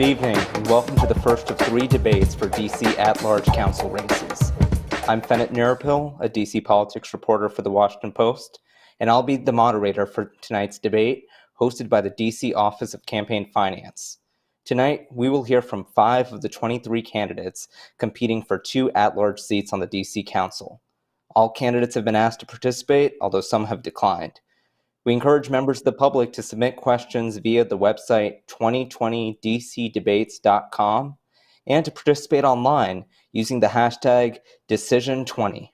Good evening, and welcome to the first of 3 debates for D.C. at-large council races. I'm Fennett Nurapil, a D.C. politics reporter for The Washington Post, and I'll be the moderator for tonight's debate, hosted by the D.C. Office of Campaign Finance. Tonight, we will hear from 5 of the 23 candidates competing for 2 at-large seats on the D.C. Council. All candidates have been asked to participate, although some have declined. We encourage members of the public to submit questions via the website 2020dcdebates.com and to participate online using the hashtag Decision20.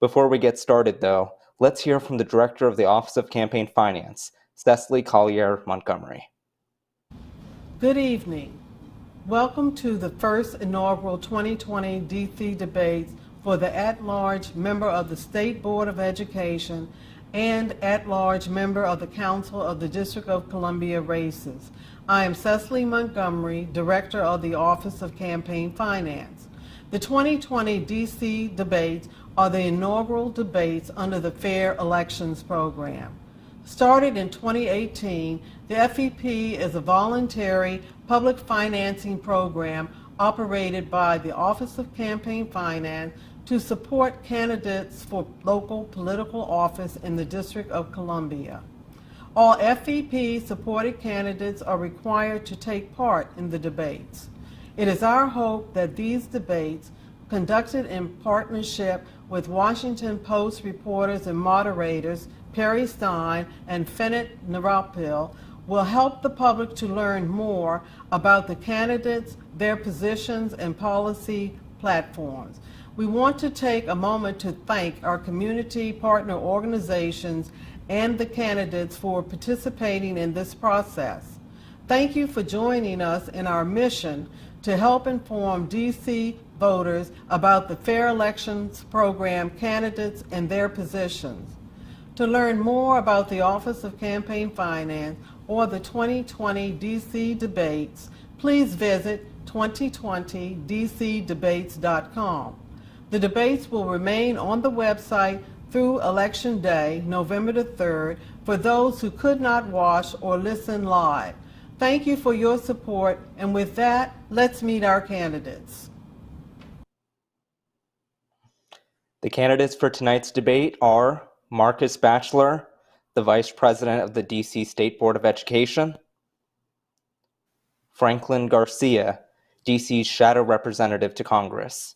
Before we get started, though, let's hear from the Director of the Office of Campaign Finance, Cecily Collier Montgomery. Good evening. Welcome to the first inaugural 2020 DC debates for the at-large member of the State Board of Education and at-large member of the Council of the District of Columbia races. I am Cecily Montgomery, Director of the Office of Campaign Finance. The 2020 DC debates are the inaugural debates under the Fair Elections Program. Started in 2018, the FEP is a voluntary public financing program operated by the Office of Campaign Finance to support candidates for local political office in the District of Columbia. All FEP-supported candidates are required to take part in the debates. It is our hope that these debates, conducted in partnership with Washington Post reporters and moderators Perry Stein and Fennett Nurapil, will help the public to learn more about the candidates, their positions, and policy platforms. We want to take a moment to thank our community partner organizations and the candidates for participating in this process. Thank you for joining us in our mission to help inform DC voters about the Fair Elections Program candidates and their positions. To learn more about the Office of Campaign Finance or the 2020 DC debates, please visit 2020dcdebates.com. The debates will remain on the website through Election Day, November the 3rd, for those who could not watch or listen live. Thank you for your support, and with that, let's meet our candidates. The candidates for tonight's debate are Marcus Batchelor, the Vice President of the D.C. State Board of Education; Franklin Garcia, D.C.'s Shadow Representative to Congress;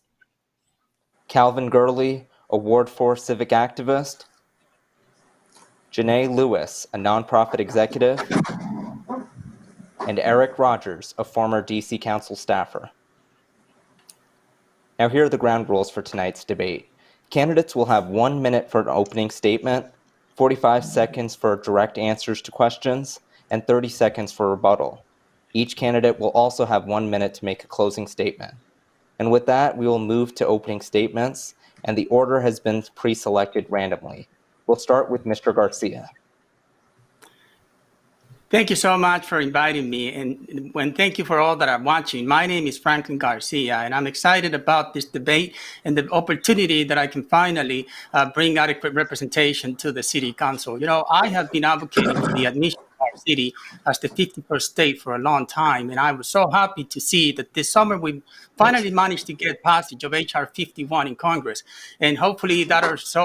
Calvin Gurley, a Ward 4 civic activist; Janae Lewis, a nonprofit executive; and Eric Rogers, a former D.C. Council staffer. Now here are the ground rules for tonight's debate. Candidates will have 1 minute for an opening statement, 45 seconds for direct answers to questions, and 30 seconds for rebuttal. Each candidate will also have 1 minute to make a closing statement. And with that, we will move to opening statements, and the order has been pre-selected randomly. We'll start with Mr. Garcia. Thank you so much for inviting me, and thank you for all that are watching. My name is Franklin Garcia, and I'm excited about this debate and the opportunity that I can finally bring adequate representation to the City Council. You know, I have been advocating for the admission of our city as the 51st state for a long time, and I was so happy to see that this summer we finally managed to get passage of H.R. 51 in Congress, and hopefully that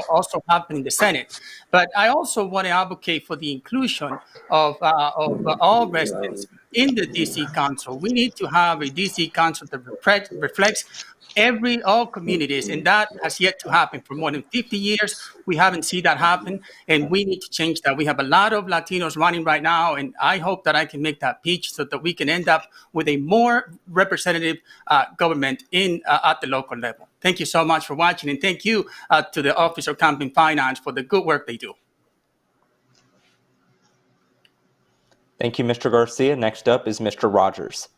also happen in the Senate. But I also want to advocate for the inclusion of all residents in the DC Council. We need to have a DC Council that reflects all communities, and that has yet to happen. For more than 50 years, we haven't seen that happen, and we need to change that. We have a lot of Latinos running right now, and I hope that I can make that pitch so that we can end up with a more representative government at the local level. Thank you so much for watching, and thank you to the Office of Campaign Finance for the good work they do. Thank you, Mr. Garcia. Next up is Mr. Rogers.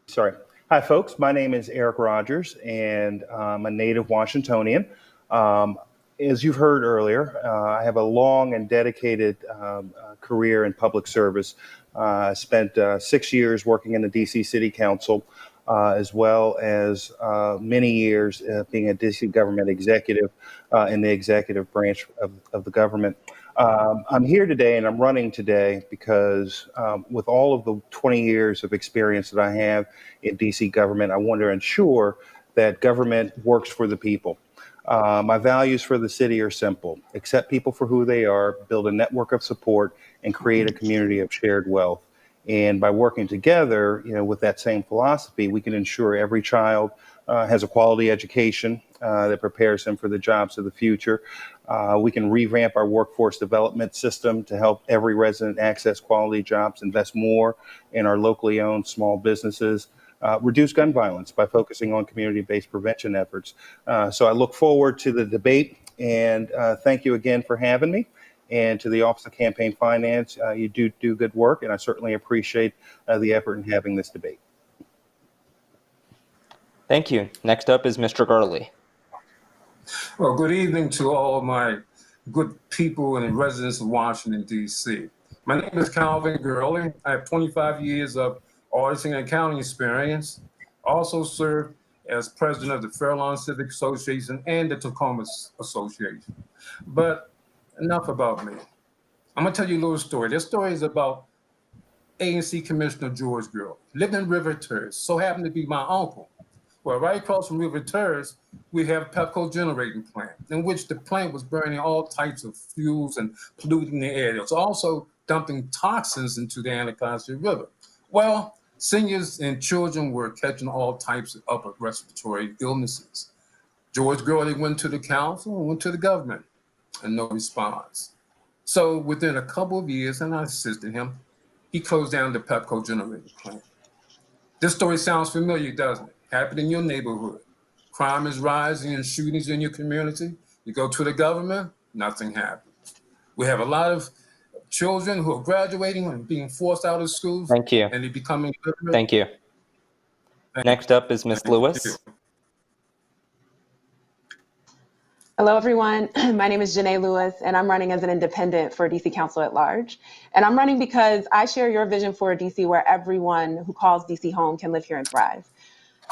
Sorry. Hi, folks. My name is Eric Rogers, and I'm a native Washingtonian. As you've heard earlier, I have a long and dedicated career in public service. I spent 6 years working in the D.C. City Council, as well as many years being a DC government executive in the executive branch of the government. I'm here today and I'm running today because with all of the 20 years of experience that I have in DC government, I want to ensure that government works for the people. My values for the city are simple: accept people for who they are, build a network of support, and create a community of shared wealth. And by working together, with that same philosophy, we can ensure every child has a quality education that prepares them for the jobs of the future. We can revamp our workforce development system to help every resident access quality jobs, invest more in our locally owned small businesses, reduce gun violence by focusing on community-based prevention efforts. So I look forward to the debate, and thank you again for having me. And to the Office of Campaign Finance, you do good work, and I certainly appreciate the effort in having this debate. Thank you. Next up is Mr. Gurley. Well, good evening to all my good people and residents of Washington, D.C. My name is Calvin Gurley. I have 25 years of auditing and accounting experience. Also served as president of the Fairlawn Civic Association and the Tacoma Association. But enough about me. I'm going to tell you a little story. This story is about ANC Commissioner George Gurley. Lived in River Terrace, so happened to be my uncle. Well, right across from River Terrace, we have Pepco generating plant, in which the plant was burning all types of fuels and polluting the air. It was also dumping toxins into the Anacostia River. Well, seniors and children were catching all types of upper respiratory illnesses. George Gurley went to the council and went to the government, and no response. So within a couple of years, and I assisted him, he closed down the Pepco generating plant. This story sounds familiar, doesn't it? Happened in your neighborhood. Crime is rising and shootings in your community. You go to the government, nothing happens. We have a lot of children who are graduating and being forced out of schools. Thank you. And they're becoming illiterate. Thank you. Next up is Ms. Lewis. Hello, everyone. My name is Janae Lewis, and I'm running as an independent for DC Council at Large. And I'm running because I share your vision for a DC where everyone who calls DC home can live here and thrive.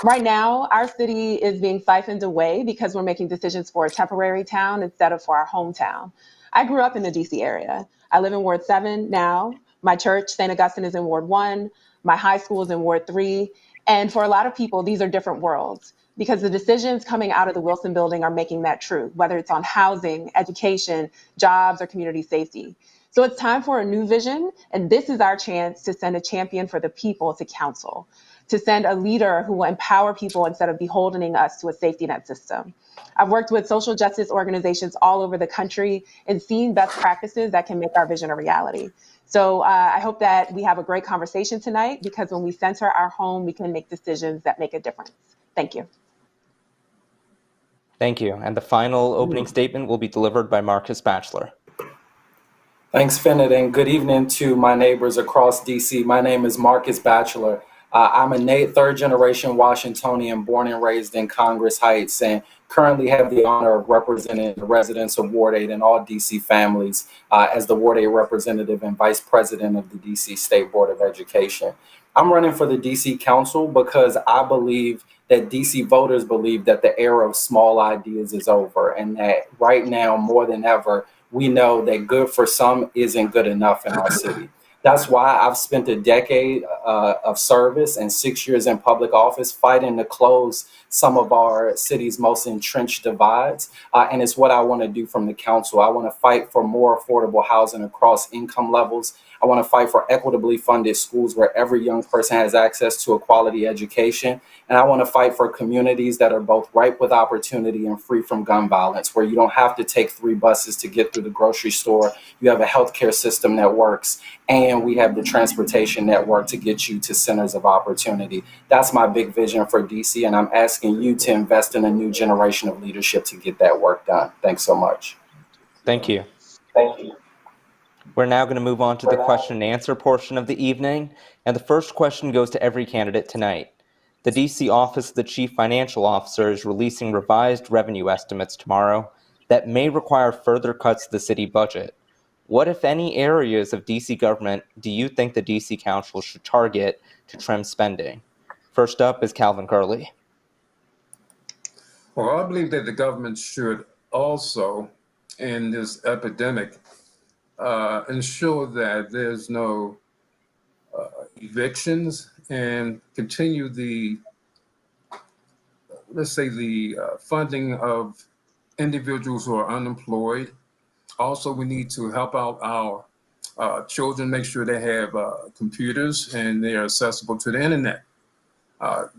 Right now, our city is being siphoned away because we're making decisions for a temporary town instead of for our hometown. I grew up in the DC area. I live in Ward 7 now. My church, St. Augustine, is in Ward 1. My high school is in Ward 3. And for a lot of people, these are different worlds because the decisions coming out of the Wilson building are making that true, whether it's on housing, education, jobs, or community safety. So it's time for a new vision, and this is our chance to send a champion for the people to council, to send a leader who will empower people instead of beholdening us to a safety net system. I've worked with social justice organizations all over the country and seen best practices that can make our vision a reality. So I hope that we have a great conversation tonight, because when we center our home, we can make decisions that make a difference. Thank you. Thank you. And the final opening statement will be delivered by Marcus Batchelor. Thanks, Fennett, and good evening to my neighbors across DC. My name is Marcus Batchelor. I'm a third-generation Washingtonian, born and raised in Congress Heights, and currently have the honor of representing the residents of Ward 8 and all DC families as the Ward 8 representative and vice president of the DC State Board of Education. I'm running for the DC Council because I believe that DC voters believe that the era of small ideas is over, and that right now, more than ever, we know that good for some isn't good enough in our city. That's why I've spent a decade of service and 6 years in public office fighting to close some of our city's most entrenched divides. And it's what I want to do from the council. I want to fight for more affordable housing across income levels. I want to fight for equitably funded schools where every young person has access to a quality education. And I want to fight for communities that are both ripe with opportunity and free from gun violence, where you don't have to take 3 buses to get through the grocery store. You have a healthcare system that works, and we have the transportation network to get you to centers of opportunity. That's my big vision for DC, and I'm asking you to invest in a new generation of leadership to get that work done. Thanks so much. Thank you. Thank you. We're now going to move on to the question and answer portion of the evening. And the first question goes to every candidate tonight. The DC Office of the Chief Financial Officer is releasing revised revenue estimates tomorrow that may require further cuts to the city budget. What, if any, areas of DC government do you think the DC Council should target to trim spending? First up is Calvin Gurley. Well, I believe that the government should also, in this epidemic, ensure that there's no evictions and continue the, let's say, the funding of individuals who are unemployed. Also, we need to help out our children, make sure they have computers and they are accessible to the internet.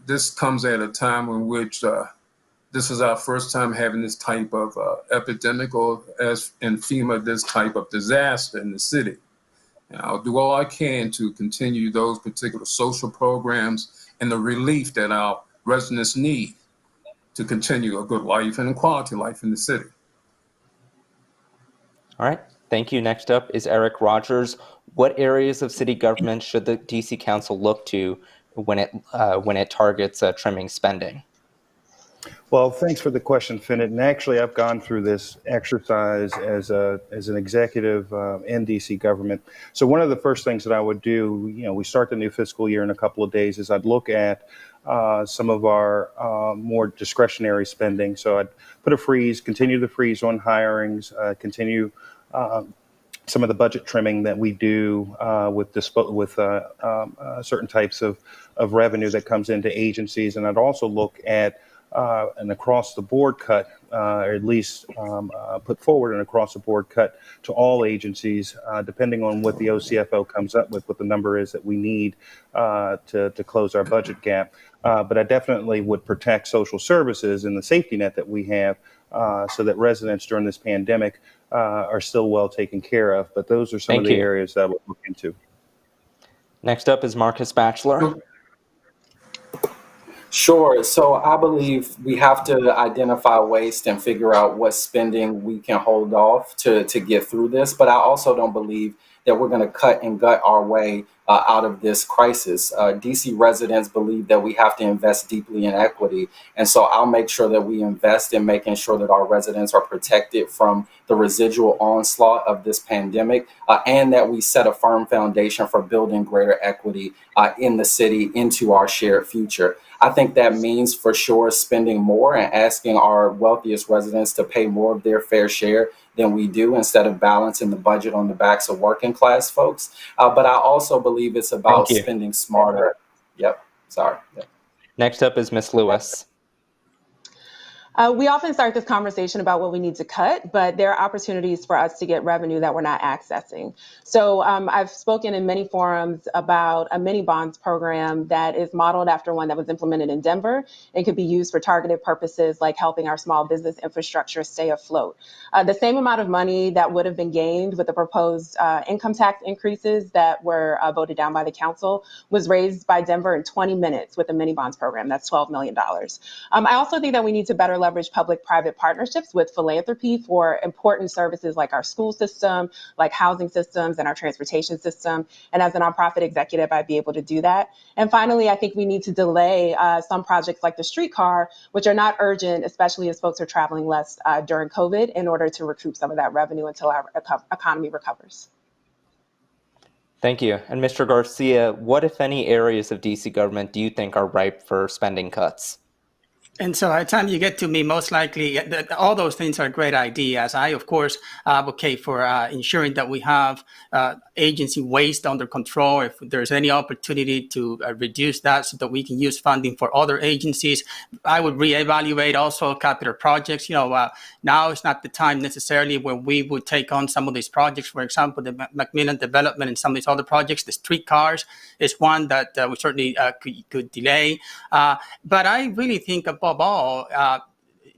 This comes at a time in which this is our first time having this type of epidemic, or as in FEMA, this type of disaster in the city. And I'll do all I can to continue those particular social programs and the relief that our residents need to continue a good life and a quality life in the city. All right. Thank you. Next up is Eric Rogers. What areas of city government should the DC Council look to when it targets trimming spending? Well, thanks for the question, Finnett. And actually, I've gone through this exercise as an executive in DC government. So one of the first things that I would do, we start the new fiscal year in a couple of days, is I'd look at some of our more discretionary spending. So I'd put a freeze, continue the freeze on hirings, continue some of the budget trimming that we do with certain types of revenue that comes into agencies. And I'd also look at an across-the-board cut, or at least put forward an across-the-board cut to all agencies, depending on what the OCFO comes up with, what the number is that we need to close our budget gap. But I definitely would protect social services and the safety net that we have so that residents during this pandemic are still well taken care of. But those are some of the areas that I would look into. Next up is Marcus Batchelor. Sure. So I believe we have to identify waste and figure out what spending we can hold off to get through this. But I also don't believe that we're going to cut and gut our way out of this crisis. DC residents believe that we have to invest deeply in equity. And so I'll make sure that we invest in making sure that our residents are protected from the residual onslaught of this pandemic, and that we set a firm foundation for building greater equity in the city into our shared future. I think that means for sure spending more and asking our wealthiest residents to pay more of their fair share than we do, instead of balancing the budget on the backs of working class folks. But I also believe it's about spending smarter. Yep. Sorry. Yep. Next up is Ms. Lewis. We often start this conversation about what we need to cut, but there are opportunities for us to get revenue that we're not accessing. So I've spoken in many forums about a mini bonds program that is modeled after one that was implemented in Denver and could be used for targeted purposes like helping our small business infrastructure stay afloat. The same amount of money that would have been gained with the proposed income tax increases that were voted down by the council was raised by Denver in 20 minutes with a mini bonds program. That's $12 million. I also think that we need to better leverage public-private partnerships with philanthropy for important services like our school system, like housing systems, and our transportation system. And as a nonprofit executive, I'd be able to do that. And finally, I think we need to delay some projects like the streetcar, which are not urgent, especially as folks are traveling less during COVID, in order to recoup some of that revenue until our economy recovers. Thank you. And Mr. Garcia, what, if any, areas of DC government do you think are ripe for spending cuts? And so by the time you get to me, most likely, all those things are great ideas. I, of course, advocate for ensuring that we have agency waste under control. If there's any opportunity to reduce that so that we can use funding for other agencies, I would reevaluate also capital projects. Now is not the time necessarily where we would take on some of these projects. For example, the Macmillan development and some of these other projects, the streetcars is one that we certainly could delay. But I really think above all,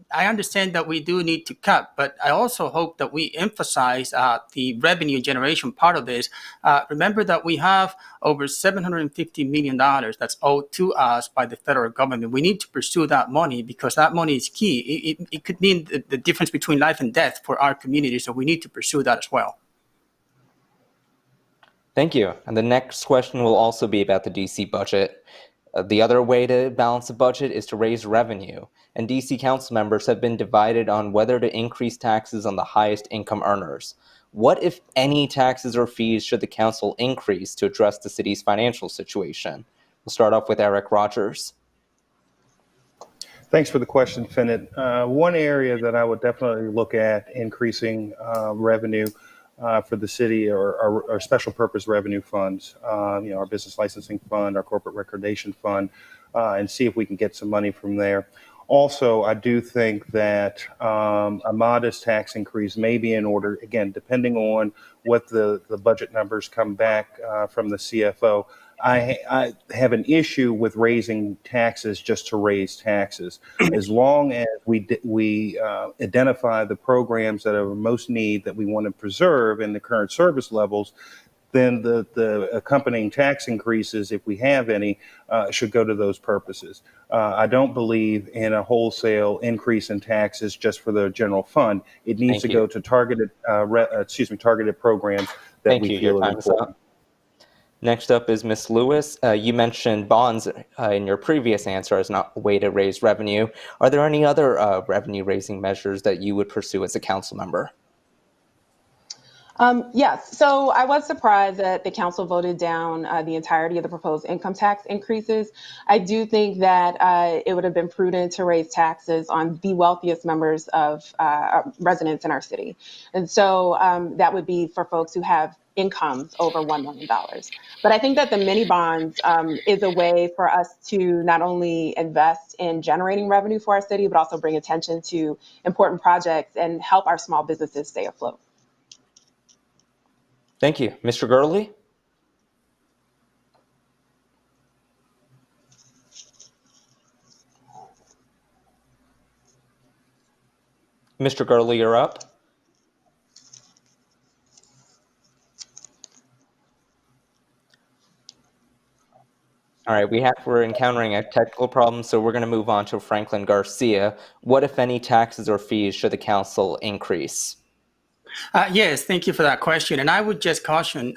I understand that we do need to cut, but I also hope that we emphasize the revenue generation part of this. Remember that we have over $750 million that's owed to us by the federal government. We need to pursue that money because that money is key. It could mean the difference between life and death for our community, so we need to pursue that as well. Thank you. And the next question will also be about the DC budget. The other way to balance the budget is to raise revenue, and DC council members have been divided on whether to increase taxes on the highest income earners. What, if any, taxes or fees should the council increase to address the city's financial situation? We'll start off with Eric Rogers. Thanks for the question, Finnett. One area that I would definitely look at increasing revenue for the city or special purpose revenue funds, our business licensing fund, our corporate recordation fund, and see if we can get some money from there. Also, I do think that a modest tax increase may be in order, again, depending on what the budget numbers come back from the CFO. I have an issue with raising taxes just to raise taxes. As long as we identify the programs that are most need that we want to preserve in the current service levels, then the accompanying tax increases, if we have any, should go to those purposes. I don't believe in a wholesale increase in taxes just for the general fund. It needs to go to targeted programs that we feel are important. Next up is Ms. Lewis. You mentioned bonds in your previous answer as not a way to raise revenue. Are there any other revenue-raising measures that you would pursue as a council member? Yes, so I was surprised that the council voted down the entirety of the proposed income tax increases. I do think that it would have been prudent to raise taxes on the wealthiest members of residents in our city. And so that would be for folks who have incomes over $1 million. But I think that the mini bonds is a way for us to not only invest in generating revenue for our city, but also bring attention to important projects and help our small businesses stay afloat. Thank you. Mr. Gurley? Mr. Gurley, you're up. All right, we're encountering a technical problem, so we're going to move on to Franklin Garcia. What, if any, taxes or fees should the council increase? Yes, thank you for that question. And I would just caution,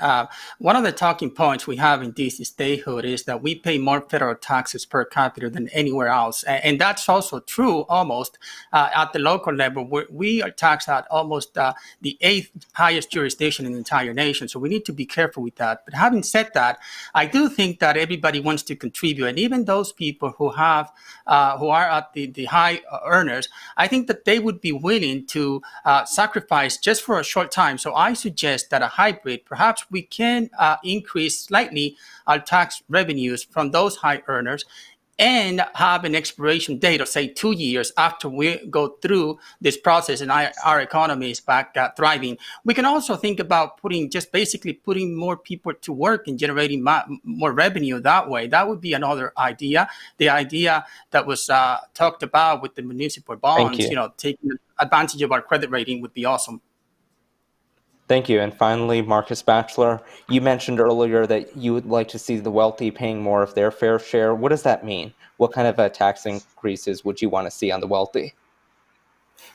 one of the talking points we have in DC statehood is that we pay more federal taxes per capita than anywhere else. And that's also true almost at the local level, where we are taxed at almost the 8th highest jurisdiction in the entire nation. So we need to be careful with that. But having said that, I do think that everybody wants to contribute. And even those people who are at the high earners, I think that they would be willing to sacrifice just for a short time. So I suggest that a hybrid, perhaps we can increase slightly our tax revenues from those high earners and have an expiration date of, say, 2 years after we go through this process and our economy is back thriving. We can also think about putting more people to work and generating more revenue that way. That would be another idea. The idea that was talked about with the municipal bonds, taking advantage of our credit rating would be awesome. Thank you. And finally, Marcus Batchelor, you mentioned earlier that you would like to see the wealthy paying more of their fair share. What does that mean? What kind of tax increases would you want to see on the wealthy?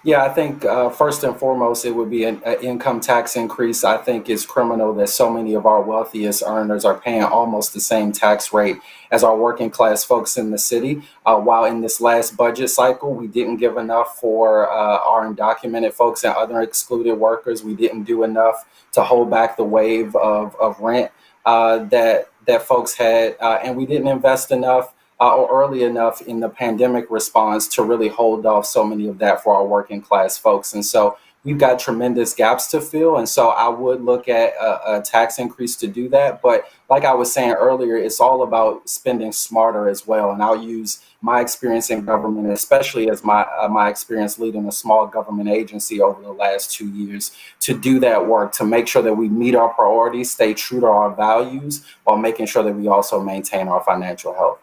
Yeah, I think first and foremost, it would be an income tax increase. I think it's criminal that so many of our wealthiest earners are paying almost the same tax rate as our working class folks in the city. While in this last budget cycle, we didn't give enough for our undocumented folks and other excluded workers. We didn't do enough to hold back the wave of rent that folks had, and we didn't invest enough or early enough in the pandemic response to really hold off so many of that for our working class folks. And so we've got tremendous gaps to fill. And so I would look at a tax increase to do that. But like I was saying earlier, it's all about spending smarter as well. And I'll use my experience in government, especially as my experience leading a small government agency over the last 2 years, to do that work, to make sure that we meet our priorities, stay true to our values, while making sure that we also maintain our financial health.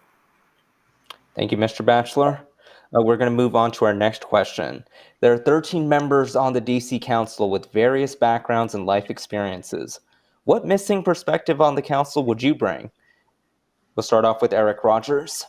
Thank you, Mr. Batchelor. We're going to move on to our next question. There are 13 members on the DC Council with various backgrounds and life experiences. What missing perspective on the council would you bring? We'll start off with Eric Rogers.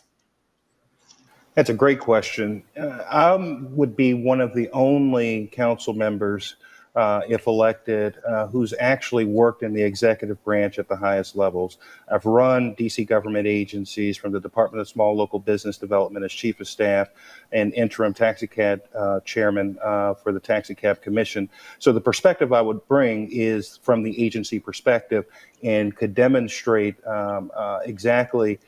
That's a great question. I would be one of the only council members, if elected, who's actually worked in the executive branch at the highest levels. I've run DC government agencies from the Department of Small Local Business Development as Chief of Staff and interim taxicab chairman for the Taxicab Commission. So the perspective I would bring is from the agency perspective and could demonstrate exactly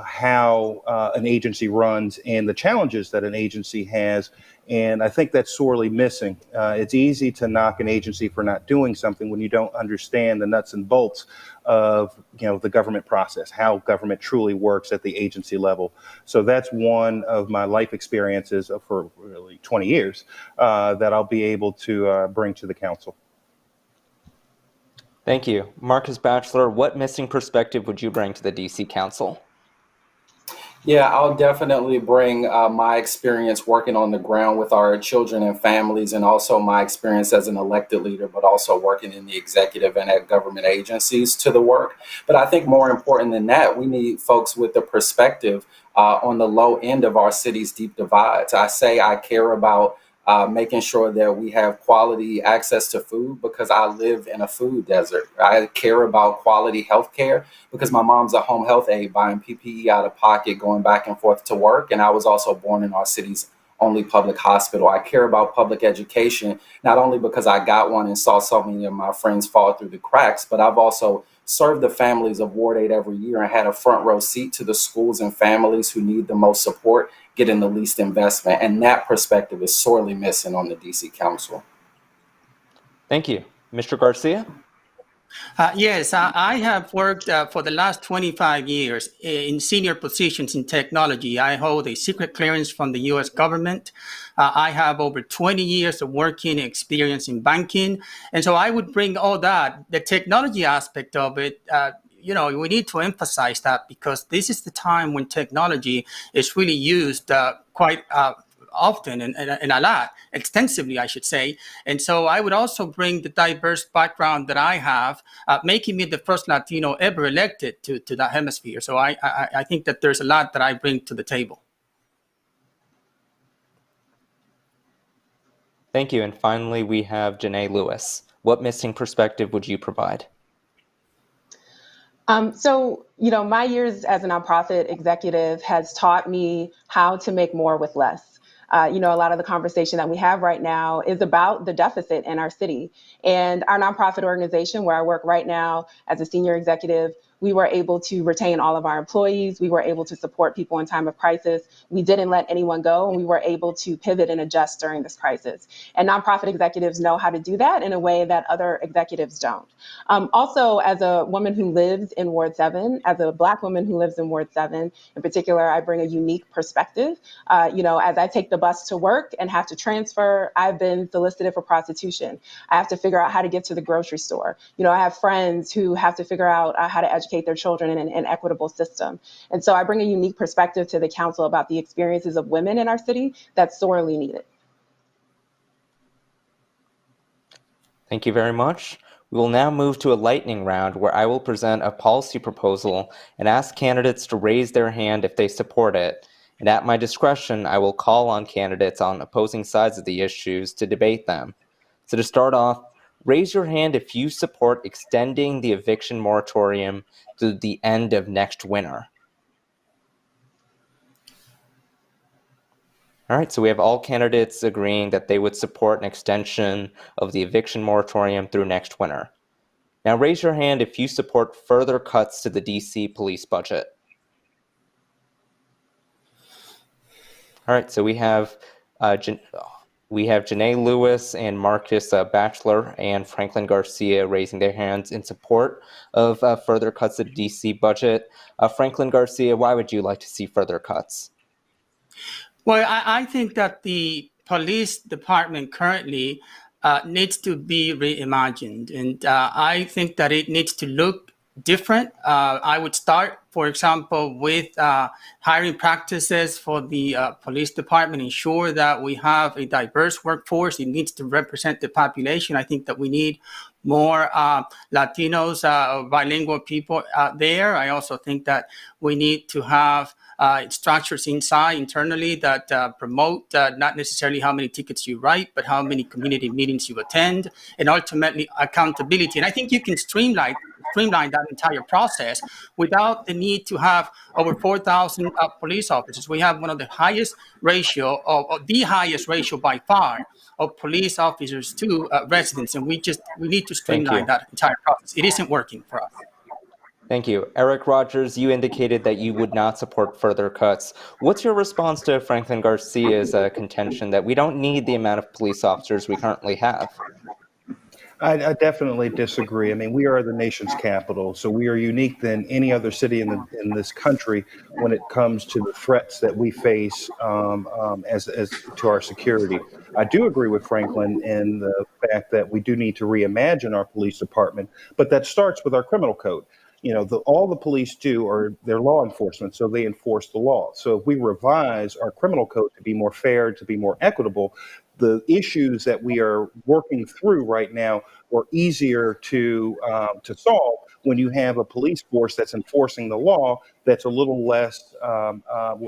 how an agency runs and the challenges that an agency has And I think that's sorely missing. It's easy to knock an agency for not doing something when you don't understand the nuts and bolts of the government process, how government truly works at the agency level. So that's one of my life experiences for really 20 years that I'll be able to bring to the council. Thank you. Marcus Batchelor, what missing perspective would you bring to the DC Council? Yeah, I'll definitely bring my experience working on the ground with our children and families, and also my experience as an elected leader, but also working in the executive and at government agencies to the work. But I think more important than that, we need folks with the perspective on the low end of our city's deep divides. I care about making sure that we have quality access to food because I live in a food desert. I care about quality health care because my mom's a home health aide buying PPE out of pocket, going back and forth to work. And I was also born in our city's only public hospital. I care about public education, not only because I got one and saw so many of my friends fall through the cracks, but I've also served the families of Ward 8 every year and had a front row seat to the schools and families who need the most support getting the least investment. And that perspective is sorely missing on the DC Council. Thank you. Mr. Garcia? Yes, I have worked for the last 25 years in senior positions in technology. I hold a secret clearance from the U.S. government. I have over 20 years of working experience in banking. And so I would bring all that, the technology aspect of it. We need to emphasize that because this is the time when technology is really used quite often and a lot, extensively, I should say. And so I would also bring the diverse background that I have, making me the first Latino ever elected to that hemisphere. So I think that there's a lot that I bring to the table. Thank you. And finally, we have Janae Lewis. What missing perspective would you provide? My years as a nonprofit executive has taught me how to make more with less. A lot of the conversation that we have right now is about the deficit in our city. And our nonprofit organization, where I work right now as a senior executive, we were able to retain all of our employees. We were able to support people in time of crisis. We didn't let anyone go, and we were able to pivot and adjust during this crisis. And nonprofit executives know how to do that in a way that other executives don't. Also, as a woman who lives in Ward 7, as a Black woman who lives in Ward 7 in particular, I bring a unique perspective. As I take the bus to work and have to transfer, I've been solicited for prostitution. I have to figure out how to get to the grocery store. I have friends who have to figure out how to educate their children in an equitable system. And so I bring a unique perspective to the council about the experiences of women in our city that's sorely needed. Thank you very much. We will now move to a lightning round where I will present a policy proposal and ask candidates to raise their hand if they support it. And at my discretion, I will call on candidates on opposing sides of the issues to debate them. So to start off, raise your hand if you support extending the eviction moratorium to the end of next winter. All right, so we have all candidates agreeing that they would support an extension of the eviction moratorium through next winter. Now raise your hand if you support further cuts to the DC police budget. All right, so we have Janae Lewis and Marcus Batchelor and Franklin Garcia raising their hands in support of further cuts to the DC budget. Franklin Garcia, why would you like to see further cuts? Well, I think that the police department currently needs to be reimagined. And I think that it needs to look different. I would start, for example, with hiring practices for the police department, ensure that we have a diverse workforce. It needs to represent the population. I think that we need more Latinos, bilingual people out there. I also think that we need to have structures internally that promote not necessarily how many tickets you write, but how many community meetings you attend, and ultimately accountability. And I think you can streamline that entire process without the need to have over 4,000 police officers. We have one of the highest ratio, or the highest ratio by far, of police officers to residents, and we need to streamline that entire process. It isn't working for us. Thank you. Eric Rogers, you indicated that you would not support further cuts. What's your response to Franklin Garcia's contention that we don't need the amount of police officers we currently have? I definitely disagree. I mean, we are the nation's capital, so we are unique than any other city in this country when it comes to the threats that we face as to our security. I do agree with Franklin in the fact that we do need to reimagine our police department, but that starts with our criminal code. You know, all the police do are they're law enforcement, so they enforce the law. So if we revise our criminal code to be more fair, to be more equitable, the issues that we are working through right now are easier to solve when you have a police force that's enforcing the law, that's a little less,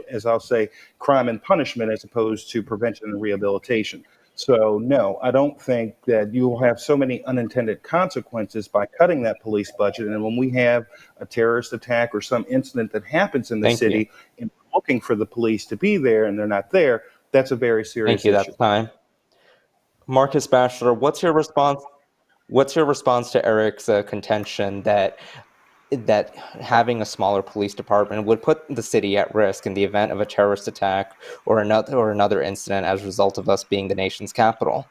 as I'll say, crime and punishment as opposed to prevention and rehabilitation. So no, I don't think that you will have so many unintended consequences by cutting that police budget. And when we have a terrorist attack or some incident that happens in the Thank you. city and looking for the police to be there and they're not there, that's a very serious Thank you. issue. That's time. Marcus Batchelor, what's your response? What's your response to Eric's contention that having a smaller police department would put the city at risk in the event of a terrorist attack or another incident as a result of us being the nation's capital?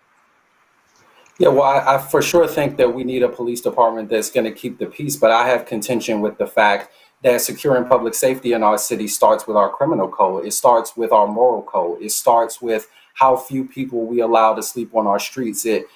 Yeah, well, I for sure think that we need a police department that's going to keep the peace, but I have contention with the fact that securing public safety in our city starts with our criminal code. It starts with our moral code. It starts with how few people we allow to sleep on our streets. It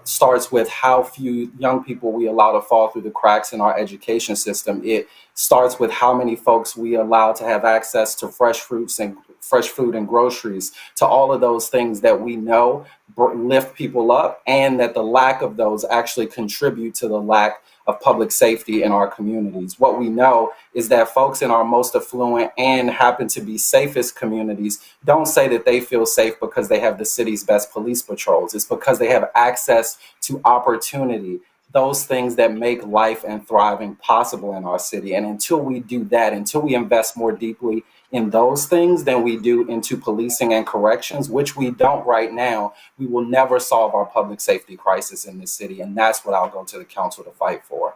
starts with how few young people we allow to fall through the cracks in our education system. It starts with how many folks we allow to have access to fresh food and groceries, to all of those things that we know lift people up, and that the lack of those actually contribute to the lack of public safety in our communities. What we know is that folks in our most affluent and happen to be safest communities don't say that they feel safe because they have the city's best police patrols. It's because they have access to opportunity, those things that make life and thriving possible in our city. And until we do that, until we invest more deeply in those things than we do into policing and corrections, which we don't right now, we will never solve our public safety crisis in this city. And that's what I'll go to the council to fight for.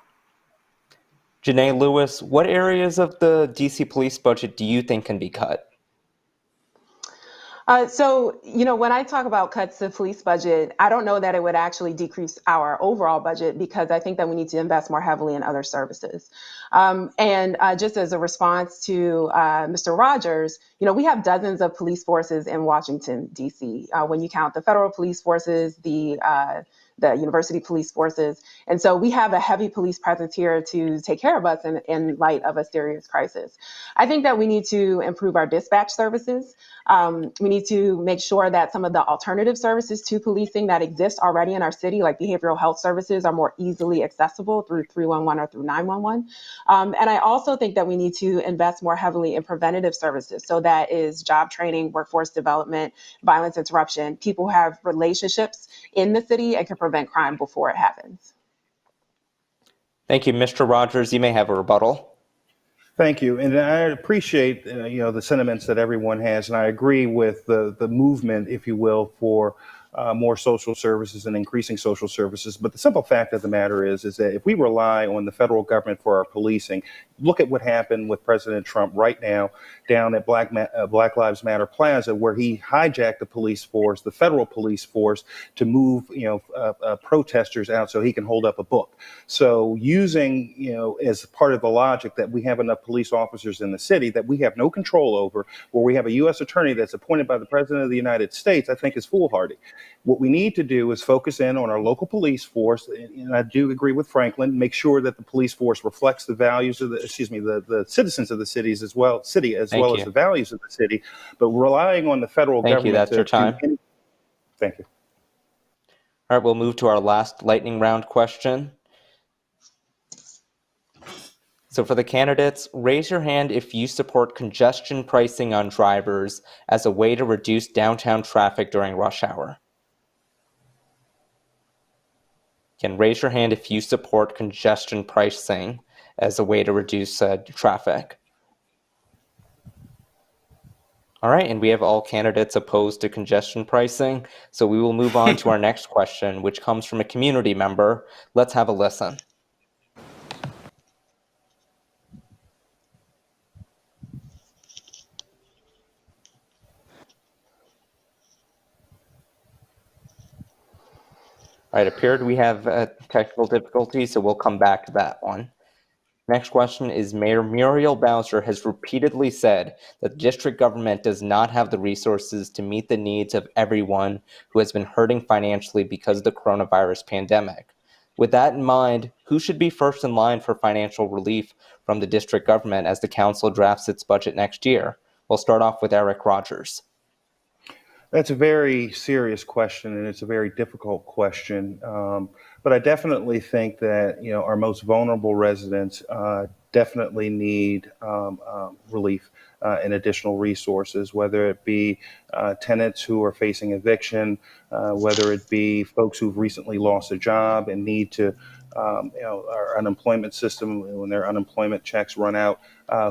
Janae Lewis, what areas of the DC police budget do you think can be cut? When I talk about cuts to police budget, I don't know that it would actually decrease our overall budget, because I think that we need to invest more heavily in other services. Just as a response to Mr. Rogers, we have dozens of police forces in Washington, D.C. When you count the federal police forces, the university police forces. And so we have a heavy police presence here to take care of us in light of a serious crisis. I think that we need to improve our dispatch services. We need to make sure that some of the alternative services to policing that exist already in our city, like behavioral health services, are more easily accessible through 311 or through 911. And I also think that we need to invest more heavily in preventative services. So that is job training, workforce development, violence interruption. People have relationships in the city and can prevent crime before it happens. Thank you. Mr. Rogers, you may have a rebuttal. Thank you, and I appreciate the sentiments that everyone has, and I agree with the movement, if you will, for more social services and increasing social services. But the simple fact of the matter is that if we rely on the federal government for our policing, look at what happened with President Trump right now down at Black Lives Matter Plaza, where he hijacked the police force, the federal police force, to move protesters out so he can hold up a book. So using as part of the logic that we have enough police officers in the city that we have no control over, where we have a U.S. attorney that's appointed by the President of the United States, I think is foolhardy. What we need to do is focus in on our local police force, and I do agree with Franklin, make sure that the police force reflects the values of the citizens of the cities as well, as well as the values of the city, but relying on the federal government. Thank you. That's your time. Thank you. All right, we'll move to our last lightning round question. So for the candidates, raise your hand if you support congestion pricing on drivers as a way to reduce downtown traffic during rush hour. Again, raise your hand if you support congestion pricing as a way to reduce traffic. All right, and we have all candidates opposed to congestion pricing, so we will move on to our next question, which comes from a community member. Let's have a listen. All right, appeared we have technical difficulties, so we'll come back to that one. Next question is Mayor Muriel Bowser has repeatedly said that the district government does not have the resources to meet the needs of everyone who has been hurting financially because of the coronavirus pandemic. With that in mind, who should be first in line for financial relief from the district government as the council drafts its budget next year? We'll start off with Eric Rogers. That's a very serious question, and it's a very difficult question. But I definitely think that our most vulnerable residents definitely need relief and additional resources, whether it be tenants who are facing eviction, whether it be folks who've recently lost a job and need to, our unemployment system when their unemployment checks run out,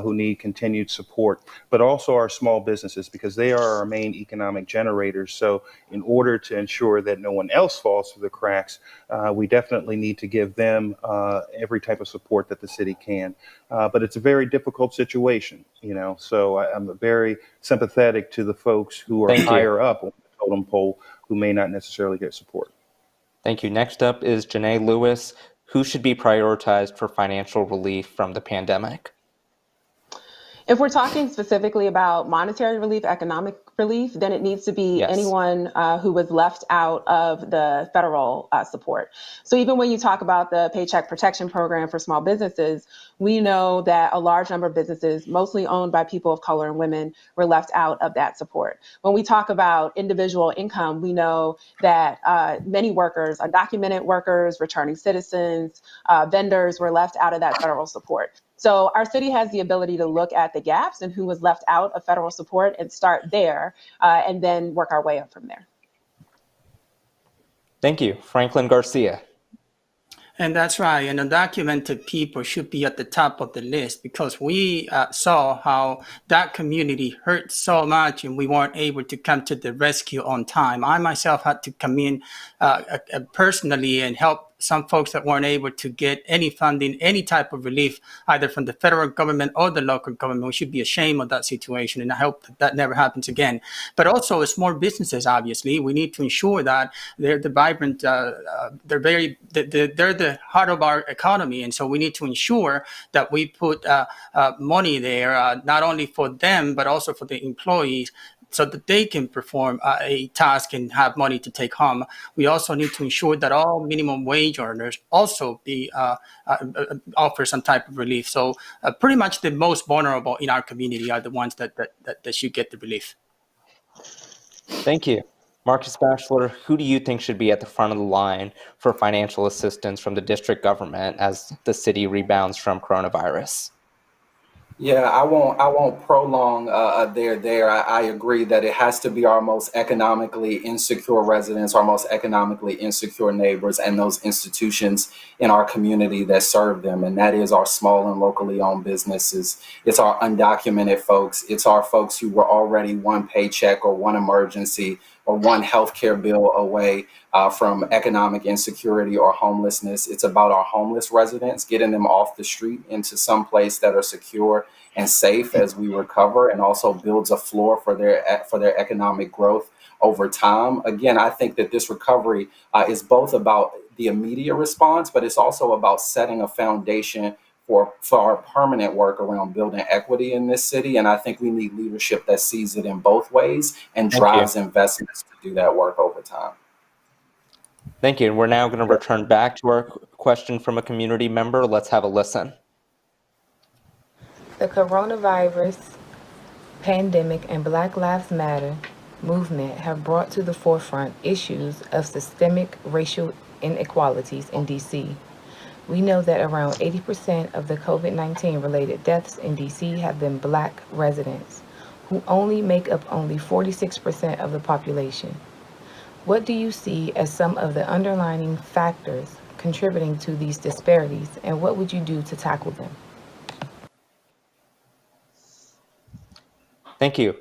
who need continued support, but also our small businesses because they are our main economic generators. So in order to ensure that no one else falls through the cracks, we definitely need to give them every type of support that the city can. But it's a very difficult situation, so I'm very sympathetic to the folks who are higher up on the totem pole who may not necessarily get support. Thank you. Next up is Janae Lewis. Who should be prioritized for financial relief from the pandemic? If we're talking specifically about monetary relief, economic relief, then it needs to be anyone who was left out of the federal support. So even when you talk about the Paycheck Protection Program for small businesses, we know that a large number of businesses, mostly owned by people of color and women, were left out of that support. When we talk about individual income, we know that many workers, undocumented workers, returning citizens, vendors were left out of that federal support. So our city has the ability to look at the gaps and who was left out of federal support and start there and then work our way up from there. Thank you. Franklin Garcia. And that's right. And undocumented people should be at the top of the list because we saw how that community hurt so much and we weren't able to come to the rescue on time. I myself had to come in personally and help some folks that weren't able to get any funding, any type of relief, either from the federal government or the local government. We should be ashamed of that situation, and I hope that never happens again. But also, small businesses, obviously, we need to ensure that they're the vibrant, they're the heart of our economy, and so we need to ensure that we put money there, not only for them, but also for the employees, so that they can perform a task and have money to take home. We also need to ensure that all minimum wage earners also be offer some type of relief. So pretty much the most vulnerable in our community are the ones that should get the relief. Thank you. Marcus Batchelor, who do you think should be at the front of the line for financial assistance from the district government as the city rebounds from coronavirus? Yeah, I won't prolong there. I agree that it has to be our most economically insecure residents, our most economically insecure neighbors, and those institutions in our community that serve them. And that is our small and locally owned businesses. It's our undocumented folks. It's our folks who were already one paycheck or one emergency or one healthcare bill away from economic insecurity or homelessness. It's about our homeless residents, getting them off the street into some place that are secure and safe as we recover, and also builds a floor for their economic growth over time. Again, I think that this recovery is both about the immediate response, but it's also about setting a foundation for our permanent work around building equity in this city. And I think we need leadership that sees it in both ways and drives investments to do that work over time. Thank you. And we're now going to return back to our question from a community member. Let's have a listen. The coronavirus pandemic and Black Lives Matter movement have brought to the forefront issues of systemic racial inequalities in DC. We know that around 80% of the COVID-19 related deaths in DC have been Black residents, who only make up only 46% of the population. What do you see as some of the underlying factors contributing to these disparities, and what would you do to tackle them? Thank you.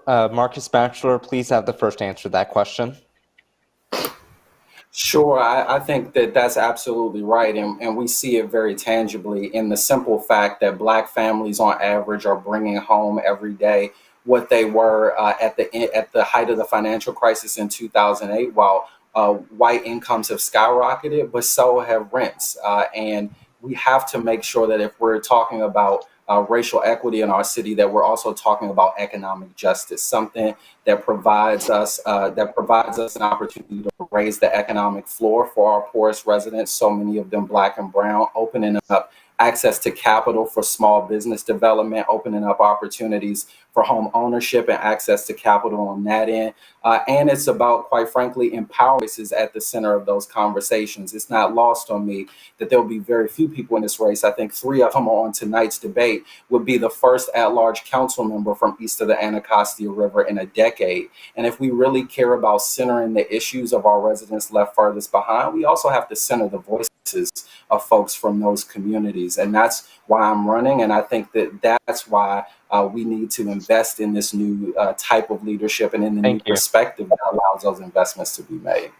Marcus Batchelor, please have the first answer to that question. Sure, I think that that's absolutely right. And we see it very tangibly in the simple fact that Black families on average are bringing home every day what they were at the height of the financial crisis in 2008, while white incomes have skyrocketed, but so have rents. And we have to make sure that if we're talking about racial equity in our city, that we're also talking about economic justice, something that provides us an opportunity to raise the economic floor for our poorest residents, so many of them Black and brown, opening up access to capital for small business development, opening up opportunities for home ownership and access to capital on that end. And it's about, quite frankly, empowering voices at the center of those conversations. It's not lost on me that there will be very few people in this race. I think 3 of them on tonight's debate would be the first at-large council member from east of the Anacostia River in a decade. And if we really care about centering the issues of our residents left furthest behind, we also have to center the voices of folks from those communities. And that's why I'm running. And I think that that's why we need to invest in this new type of leadership and in the new perspective that allows those investments to be made.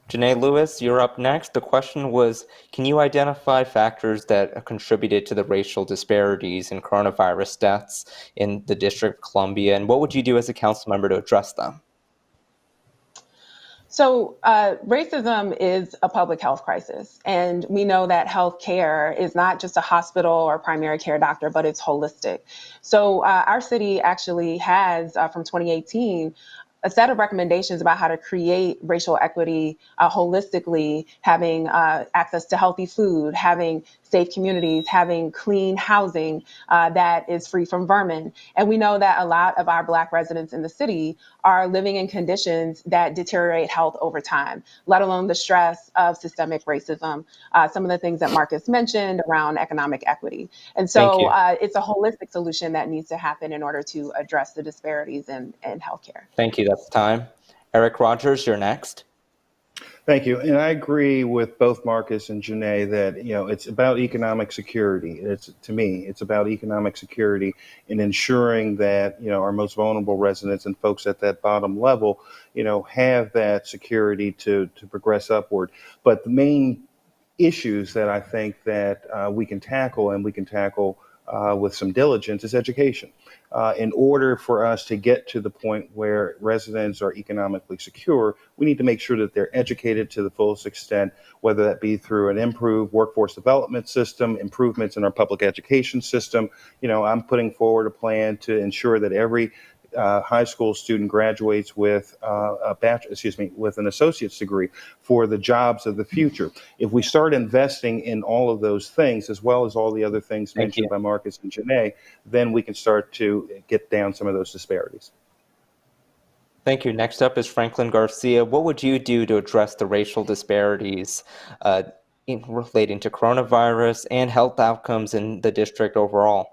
Janae Lewis, you're up next. The question was, can you identify factors that contributed to the racial disparities in coronavirus deaths in the District of Columbia, and what would you do as a council member to address them? So racism is a public health crisis, and we know that health care is not just a hospital or primary care doctor, but it's holistic. So our city actually has, from 2018, a set of recommendations about how to create racial equity holistically, having access to healthy food, having safe communities, having clean housing that is free from vermin. And we know that a lot of our Black residents in the city are living in conditions that deteriorate health over time, let alone the stress of systemic racism, some of the things that Marcus mentioned around economic equity. And so it's a holistic solution that needs to happen in order to address the disparities in healthcare. Thank you. That's time. Eric Rogers, you're next. Thank you. And I agree with both Marcus and Janae that, it's about economic security. To me, it's about economic security and ensuring that, our most vulnerable residents and folks at that bottom level, have that security to progress upward. But the main issues that I think that we can tackle, and we can tackle with some diligence, is education. In order for us to get to the point where residents are economically secure, we need to make sure that they're educated to the fullest extent, whether that be through an improved workforce development system, improvements in our public education system. I'm putting forward a plan to ensure that every high school student graduates with with an associate's degree for the jobs of the future. If we start investing in all of those things, as well as all the other things mentioned by Marcus and Janae, then we can start to get down some of those disparities. Thank you. Next up is Franklin Garcia. What would you do to address the racial disparities relating to coronavirus and health outcomes in the district overall?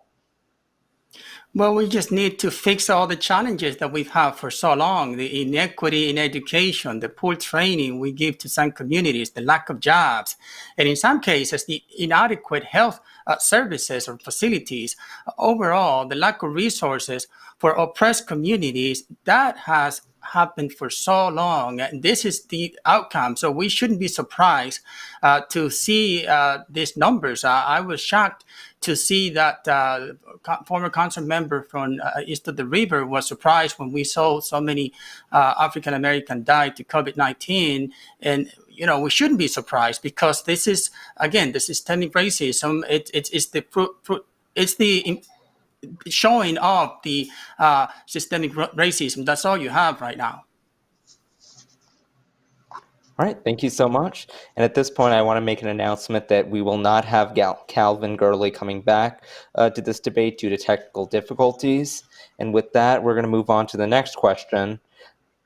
Well, we just need to fix all the challenges that we've had for so long, the inequity in education, the poor training we give to some communities, the lack of jobs, and in some cases, the inadequate health services or facilities. Overall, the lack of resources for oppressed communities, that has happened for so long. And this is the outcome. So we shouldn't be surprised to see these numbers. I was shocked to see that former council member from east of the river was surprised when we saw so many African American die to COVID-19. And we shouldn't be surprised, because this is, again, the systemic racism. It's the showing of the systemic racism. That's all you have right now. All right, thank you so much. And at this point, I want to make an announcement that we will not have Calvin Gurley coming back to this debate due to technical difficulties. And with that, we're going to move on to the next question.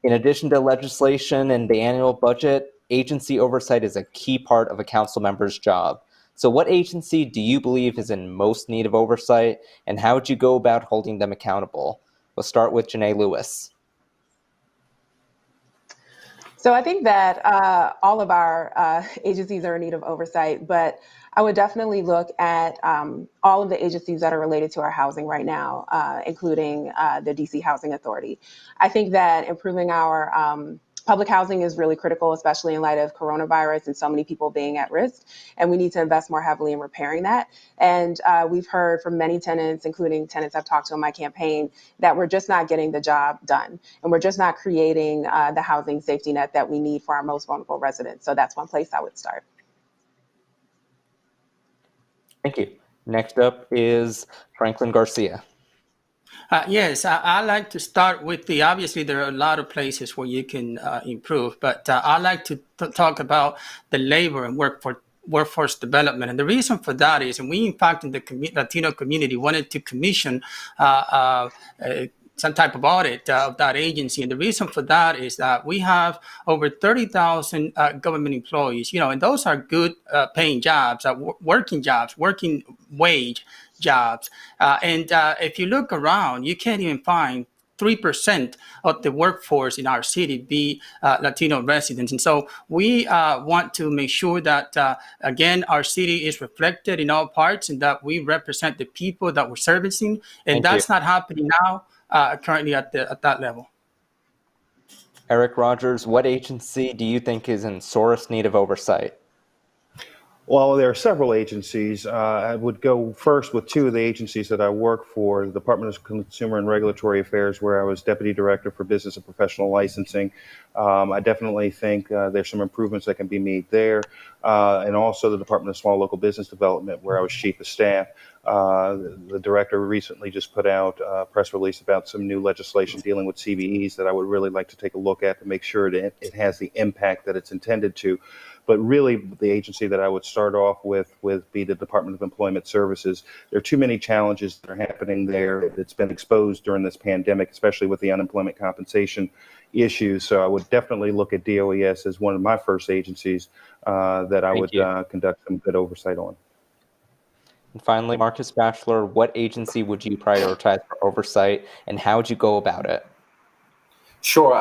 In addition to legislation and the annual budget, agency oversight is a key part of a council member's job. So what agency do you believe is in most need of oversight, and how would you go about holding them accountable? We'll start with Janae Lewis. So I think that all of our agencies are in need of oversight, but I would definitely look at all of the agencies that are related to our housing right now, including the DC Housing Authority. I think that improving our Public housing is really critical, especially in light of coronavirus and so many people being at risk. And we need to invest more heavily in repairing that. And we've heard from many tenants, including tenants I've talked to in my campaign, that we're just not getting the job done. And we're just not creating the housing safety net that we need for our most vulnerable residents. So that's one place I would start. Thank you. Next up is Franklin Garcia. Yes, I like to start with obviously there are a lot of places where you can improve, but I like to talk about the labor and workforce development. And the reason for that is, and we in fact in the Latino community wanted to commission some type of audit of that agency. And the reason for that is that we have over 30,000 government employees, and those are good paying jobs, working jobs, working wage jobs. And if you look around, you can't even find 3% of the workforce in our city be Latino residents. And so we want to make sure that, again, our city is reflected in all parts and that we represent the people that we're servicing. And that's not happening now currently at that level. Eric Rogers, what agency do you think is in sorest need of oversight? Well, there are several agencies. I would go first with two of the agencies that I work for, the Department of Consumer and Regulatory Affairs, where I was Deputy Director for Business and Professional Licensing. I definitely think there's some improvements that can be made there. And also the Department of Small Local Business Development, where I was Chief of Staff. The director recently just put out a press release about some new legislation dealing with CBEs that I would really like to take a look at to make sure that it has the impact that it's intended to. But really, the agency that I would start off with would be the Department of Employment Services. There are too many challenges that are happening there. It's been exposed during this pandemic, especially with the unemployment compensation issues. So I would definitely look at DOES as one of my first agencies that I would conduct some good oversight on. And finally, Marcus Batchelor, what agency would you prioritize for oversight and how would you go about it? Sure.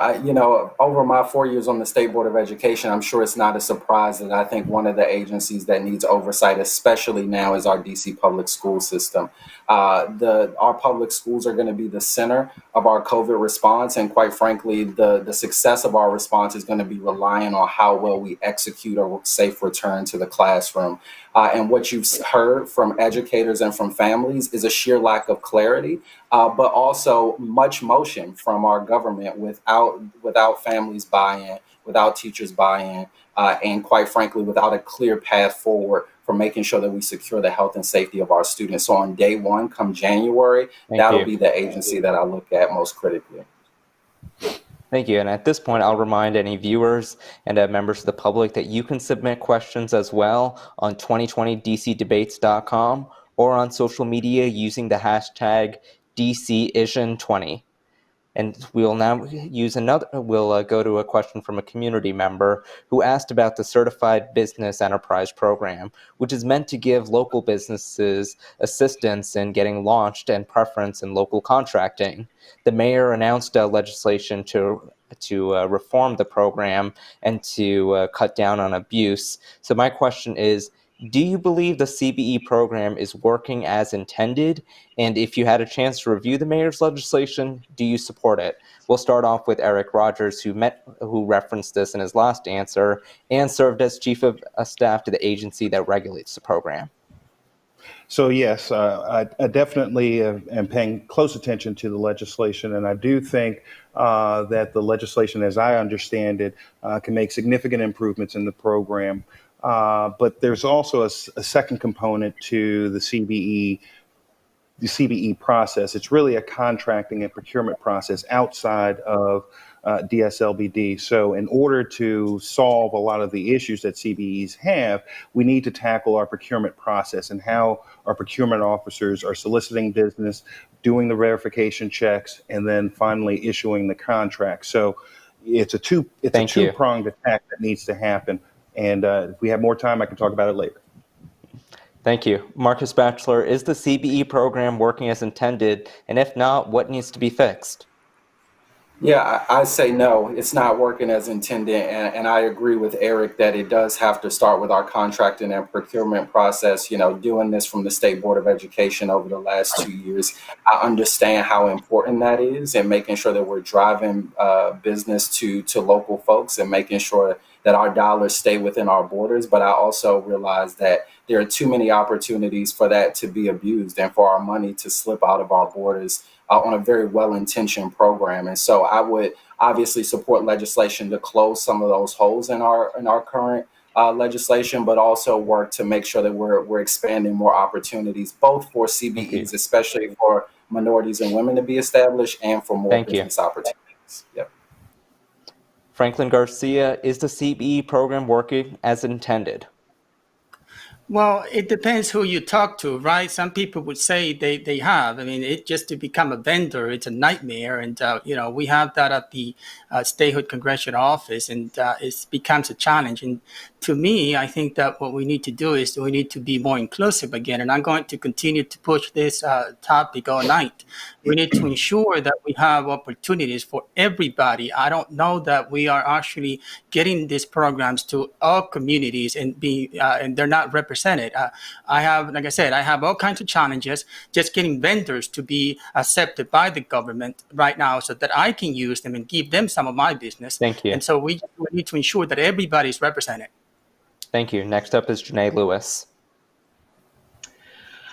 Over my 4 years on the State Board of Education, I'm sure it's not a surprise that I think one of the agencies that needs oversight, especially now, is our DC public school system. Our public schools are going to be the center of our COVID response. And quite frankly, the success of our response is going to be reliant on how well we execute a safe return to the classroom. And what you've heard from educators and from families is a sheer lack of clarity, but also much motion from our government without families buy-in, without teachers buy-in, and quite frankly, without a clear path forward for making sure that we secure the health and safety of our students. So on day one, come January, that'll be the agency that I look at most critically. Thank you. And at this point, I'll remind any viewers and members of the public that you can submit questions as well on 2020dcdebates.com or on social media using the hashtag DCIsion20. And we'll now we'll go to a question from a community member who asked about the Certified Business Enterprise Program, which is meant to give local businesses assistance in getting launched and preference in local contracting. The mayor announced legislation to reform the program and to cut down on abuse. So my question is, do you believe the CBE program is working as intended? And if you had a chance to review the mayor's legislation, do you support it? We'll start off with Eric Rogers, who referenced this in his last answer and served as chief of staff to the agency that regulates the program. So yes, I definitely am paying close attention to the legislation, and I do think that the legislation, as I understand it, can make significant improvements in the program. But there's also a second component to the CBE process. It's really a contracting and procurement process outside of DSLBD. So in order to solve a lot of the issues that CBEs have, we need to tackle our procurement process and how our procurement officers are soliciting business, doing the verification checks, and then finally issuing the contract. So it's a two-pronged attack that needs to happen. And if we have more time, I can talk about it later. Thank you. Marcus Batchelor, is the CBE program working as intended? And if not, what needs to be fixed? Yeah, I say no, it's not working as intended. And I agree with Eric that it does have to start with our contracting and procurement process. You know, doing this from the State Board of Education over the last 2 years, I understand how important that is and making sure that we're driving business to local folks and making sure that our dollars stay within our borders. But I also realize that there are too many opportunities for that to be abused and for our money to slip out of our borders on a very well-intentioned program. And so I would obviously support legislation to close some of those holes in our current legislation, but also work to make sure that we're expanding more opportunities, both for Thank you. CBEs, especially for minorities and women to be established, and for more Thank you. business opportunities. Yep. Franklin Garcia, is the CBE program working as intended? Well, it depends who you talk to, right? Some people would say they have. I mean, it just to become a vendor, it's a nightmare. And, we have that at the statehood congressional office, and it becomes a challenge. And to me, I think that what we need to do is we need to be more inclusive again. And I'm going to continue to push this topic all night. We need to ensure that we have opportunities for everybody. I don't know that we are actually getting these programs to all communities and they're not represented. I have, like I said, I have all kinds of challenges just getting vendors to be accepted by the government right now so that I can use them and give them some of my business. Thank you. And so we need to ensure that everybody is represented. Thank you. Next up is Janae Lewis.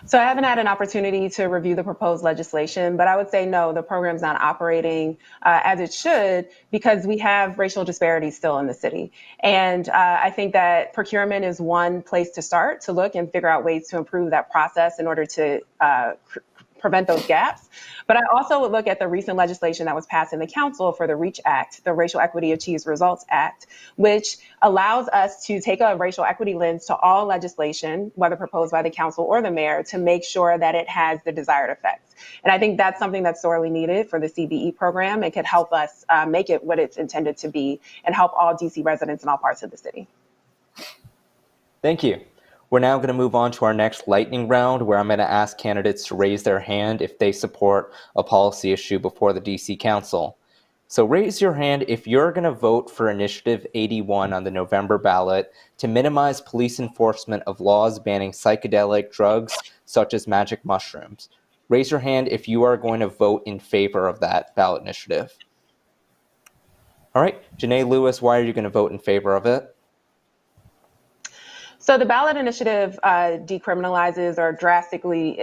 So I haven't had an opportunity to review the proposed legislation, but I would say no, the program's not operating as it should because we have racial disparities still in the city. And I think that procurement is one place to start to look and figure out ways to improve that process in order to prevent those gaps. But I also would look at the recent legislation that was passed in the council for the REACH Act, the Racial Equity Achieves Results Act, which allows us to take a racial equity lens to all legislation, whether proposed by the council or the mayor, to make sure that it has the desired effects. And I think that's something that's sorely needed for the CBE program. It could help us make it what it's intended to be and help all DC residents in all parts of the city. Thank you. We're now going to move on to our next lightning round, where I'm going to ask candidates to raise their hand if they support a policy issue before the DC Council. So raise your hand if you're going to vote for Initiative 81 on the November ballot to minimize police enforcement of laws banning psychedelic drugs such as magic mushrooms. Raise your hand if you are going to vote in favor of that ballot initiative. All right, Janae Lewis, why are you going to vote in favor of it? So the ballot initiative decriminalizes or drastically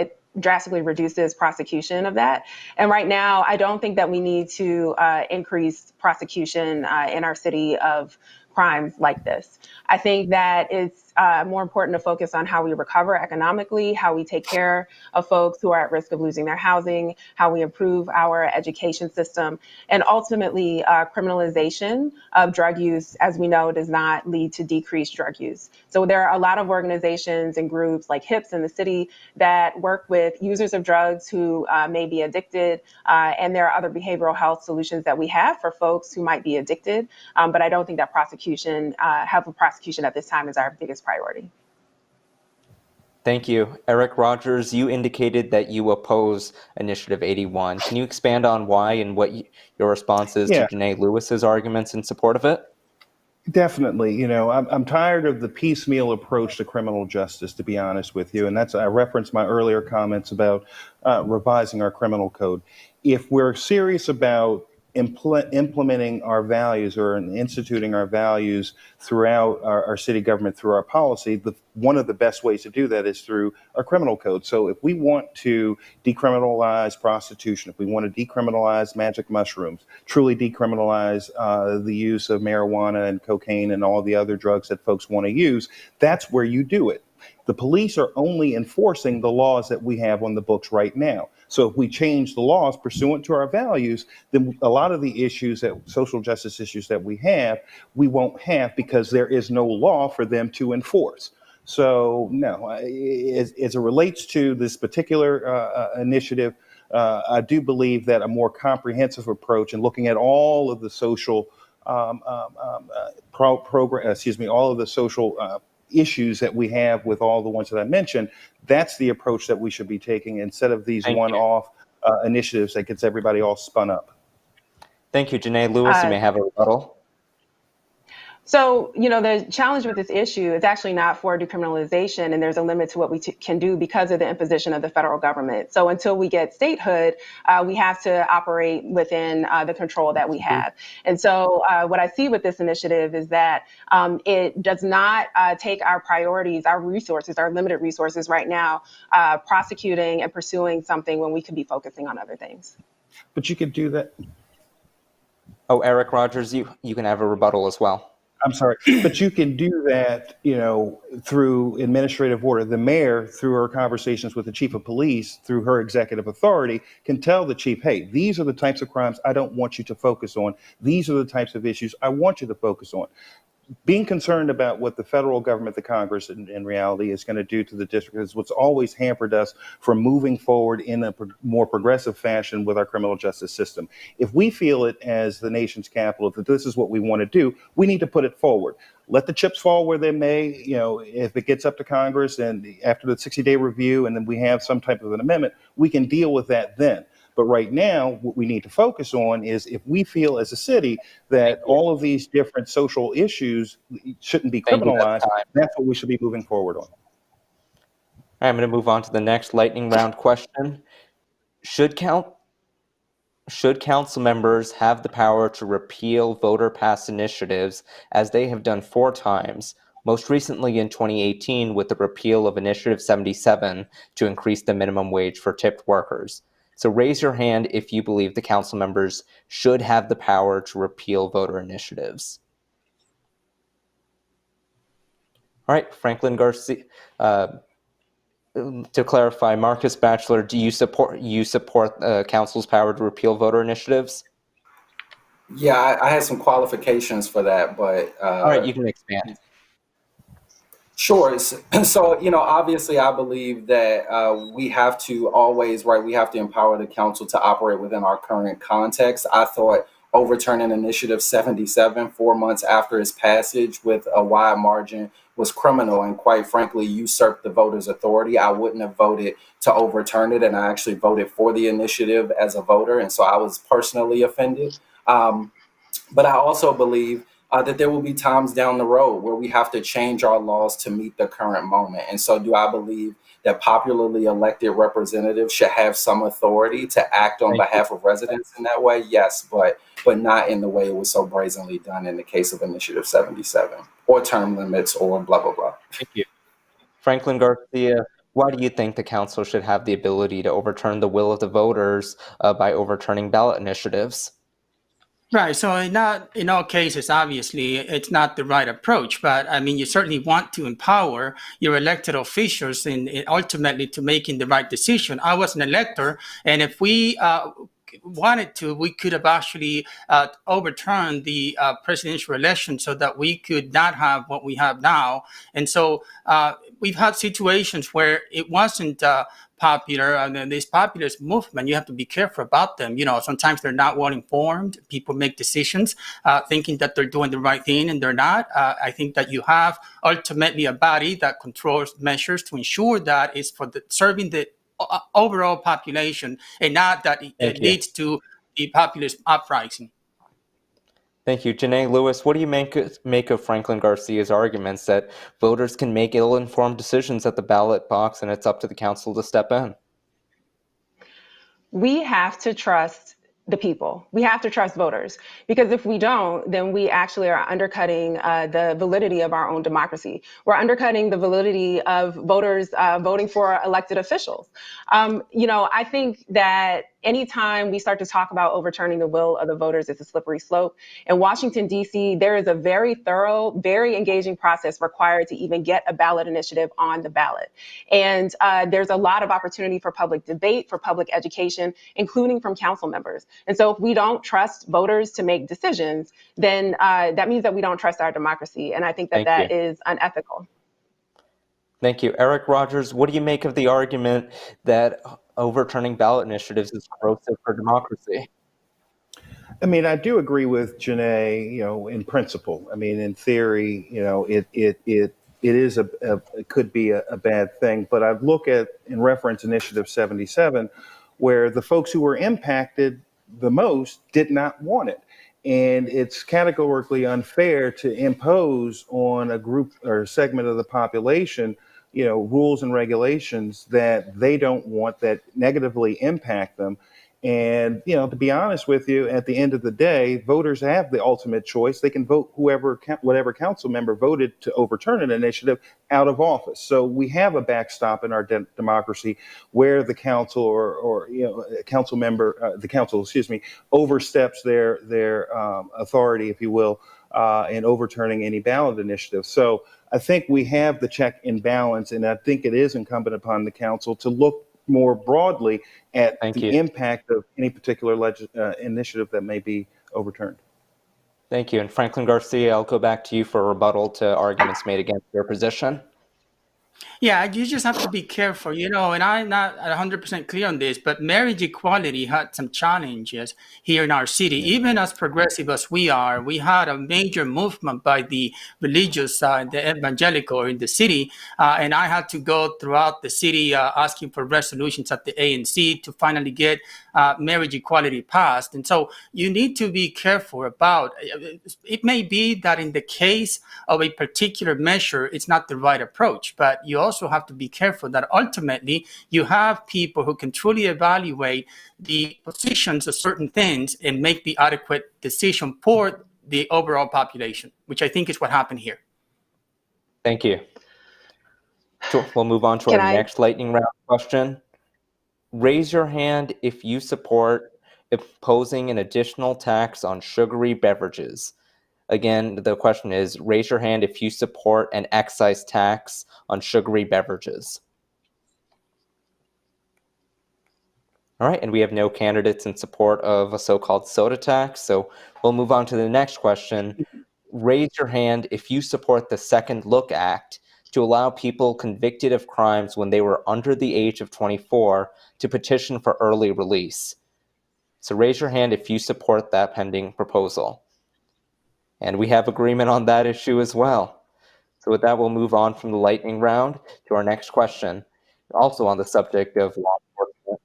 reduces prosecution of that. And right now, I don't think that we need to increase prosecution in our city of crimes like this. I think that it's more important to focus on how we recover economically, how we take care of folks who are at risk of losing their housing, how we improve our education system, and ultimately criminalization of drug use, as we know, does not lead to decreased drug use. So there are a lot of organizations and groups like HIPS in the city that work with users of drugs who may be addicted, and there are other behavioral health solutions that we have for folks who might be addicted, but I don't think that health prosecution at this time is our biggest priority. Thank you. Eric Rogers, you indicated that you oppose Initiative 81. Can you expand on why and what your response is to Janae Lewis's arguments in support of it? Definitely. I'm tired of the piecemeal approach to criminal justice, to be honest with you. And I referenced my earlier comments about revising our criminal code. If we're serious about implementing our values or instituting our values throughout our city government through our policy, one of the best ways to do that is through our criminal code. So if we want to decriminalize prostitution, if we want to decriminalize magic mushrooms, truly decriminalize the use of marijuana and cocaine and all the other drugs that folks want to use, that's where you do it. The police are only enforcing the laws that we have on the books right now. So if we change the laws pursuant to our values, then a lot of the social justice issues that we won't have because there is no law for them to enforce. So no, as it relates to this particular initiative, I do believe that a more comprehensive approach and looking at all of the social issues that we have with all the ones that I mentioned, that's the approach that we should be taking instead of these one-off initiatives that gets everybody all spun up. Thank you, Janae Lewis. You Uh, may have a rebuttal. So, the challenge with this issue is actually not for decriminalization, and there's a limit to what we can do because of the imposition of the federal government. So, until we get statehood, we have to operate within the control that we have. And so, what I see with this initiative is that it does not take our priorities, our resources, our limited resources right now, prosecuting and pursuing something when we could be focusing on other things. But you can do that. Oh, Eric Rogers, you can have a rebuttal as well. I'm sorry, but you can do that, through administrative order. The mayor, through her conversations with the chief of police, through her executive authority, can tell the chief, hey, these are the types of crimes I don't want you to focus on. These are the types of issues I want you to focus on. Being concerned about what the federal government, the Congress, in reality is going to do to the district is what's always hampered us from moving forward in a more progressive fashion with our criminal justice system. If we feel it as the nation's capital, that this is what we want to do, we need to put it forward. Let the chips fall where they may. If it gets up to Congress and after the 60-day review and then we have some type of an amendment, we can deal with that then. But right now, what we need to focus on is if we feel as a city that all of these different social issues shouldn't be criminalized, that's what we should be moving forward on. All right, I'm going to move on to the next lightning round question. Should council members have the power to repeal voter-passed initiatives, as they have done 4 times, most recently in 2018 with the repeal of Initiative 77 to increase the minimum wage for tipped workers? So raise your hand if you believe the council members should have the power to repeal voter initiatives. All right, Franklin Garcia. To clarify, Marcus Batchelor, do you support council's power to repeal voter initiatives? Yeah, I had some qualifications for that, but all right, you can expand. Sure. So, obviously, I believe that we have to always, we have to empower the council to operate within our current context. I thought overturning Initiative 77 4 months after its passage with a wide margin was criminal and, quite frankly, usurped the voters' authority. I wouldn't have voted to overturn it, and I actually voted for the initiative as a voter, and so I was personally offended. But I also believe that there will be times down the road where we have to change our laws to meet the current moment. And so do I believe that popularly elected representatives should have some authority to act on behalf of residents in that way? Yes, but not in the way it was so brazenly done in the case of Initiative 77 or term limits or blah, blah, blah. Thank you. Franklin Garcia, why do you think the council should have the ability to overturn the will of the voters by overturning ballot initiatives? Right. So in all cases, obviously, it's not the right approach. But I mean, you certainly want to empower your elected officials in ultimately to making the right decision. I was an elector, and if we wanted to, we could have actually overturned the presidential election so that we could not have what we have now. And so we've had situations where it wasn't popular, and this populist movement, you have to be careful about them. Sometimes they're not well informed. People make decisions thinking that they're doing the right thing, and they're not. I think that you have ultimately a body that controls measures to ensure that it's for serving the overall population, and not that it leads to the populist uprising. Thank you. Janae Lewis, what do you make of Franklin Garcia's arguments that voters can make ill-informed decisions at the ballot box and it's up to the council to step in? We have to trust the people. We have to trust voters, because if we don't, then we actually are undercutting the validity of our own democracy. We're undercutting the validity of voters voting for elected officials. I think that anytime we start to talk about overturning the will of the voters, it's a slippery slope. In Washington, D.C., there is a very thorough, very engaging process required to even get a ballot initiative on the ballot. And there's a lot of opportunity for public debate, for public education, including from council members. And so if we don't trust voters to make decisions, then that means that we don't trust our democracy. And I think that that is unethical. Thank you. Eric Rogers, what do you make of the argument that overturning ballot initiatives is corrosive for democracy? I mean, I do agree with Janae, in principle. I mean, in theory, it could be a bad thing. But I look at, in reference, Initiative 77, where the folks who were impacted the most did not want it. And it's categorically unfair to impose on a group or a segment of the population, rules and regulations that they don't want, that negatively impact them. And, to be honest with you, at the end of the day, voters have the ultimate choice. They can vote whatever council member voted to overturn an initiative out of office. So we have a backstop in our democracy where the council or a council member, the council, oversteps their authority, if you will, in overturning any ballot initiative. So I think we have the check and balance, and I think it is incumbent upon the council to look more broadly at the impact of any particular initiative that may be overturned. Thank you. And Franklin Garcia, I'll go back to you for a rebuttal to arguments made against your position. Yeah, you just have to be careful, and I'm not 100% clear on this, but marriage equality had some challenges here in our city. Even as progressive as we are, we had a major movement by the religious side, the evangelical in the city, and I had to go throughout the city asking for resolutions at the ANC to finally get marriage equality passed. And so you need to be careful about it. May be that in the case of a particular measure, it's not the right approach, but you also have to be careful that ultimately you have people who can truly evaluate the positions of certain things and make the adequate decision for the overall population, which I think is what happened here. Thank you. So we'll move on to our next lightning round question. Raise your hand if you support imposing an additional tax on sugary beverages. Again, the question is, raise your hand if you support an excise tax on sugary beverages. All right, and we have no candidates in support of a so-called soda tax, so we'll move on to the next question. Raise your hand if you support the Second Look Act to allow people convicted of crimes when they were under the age of 24 to petition for early release. So raise your hand if you support that pending proposal. And we have agreement on that issue as well. So with that, we'll move on from the lightning round to our next question, also on the subject of law enforcement.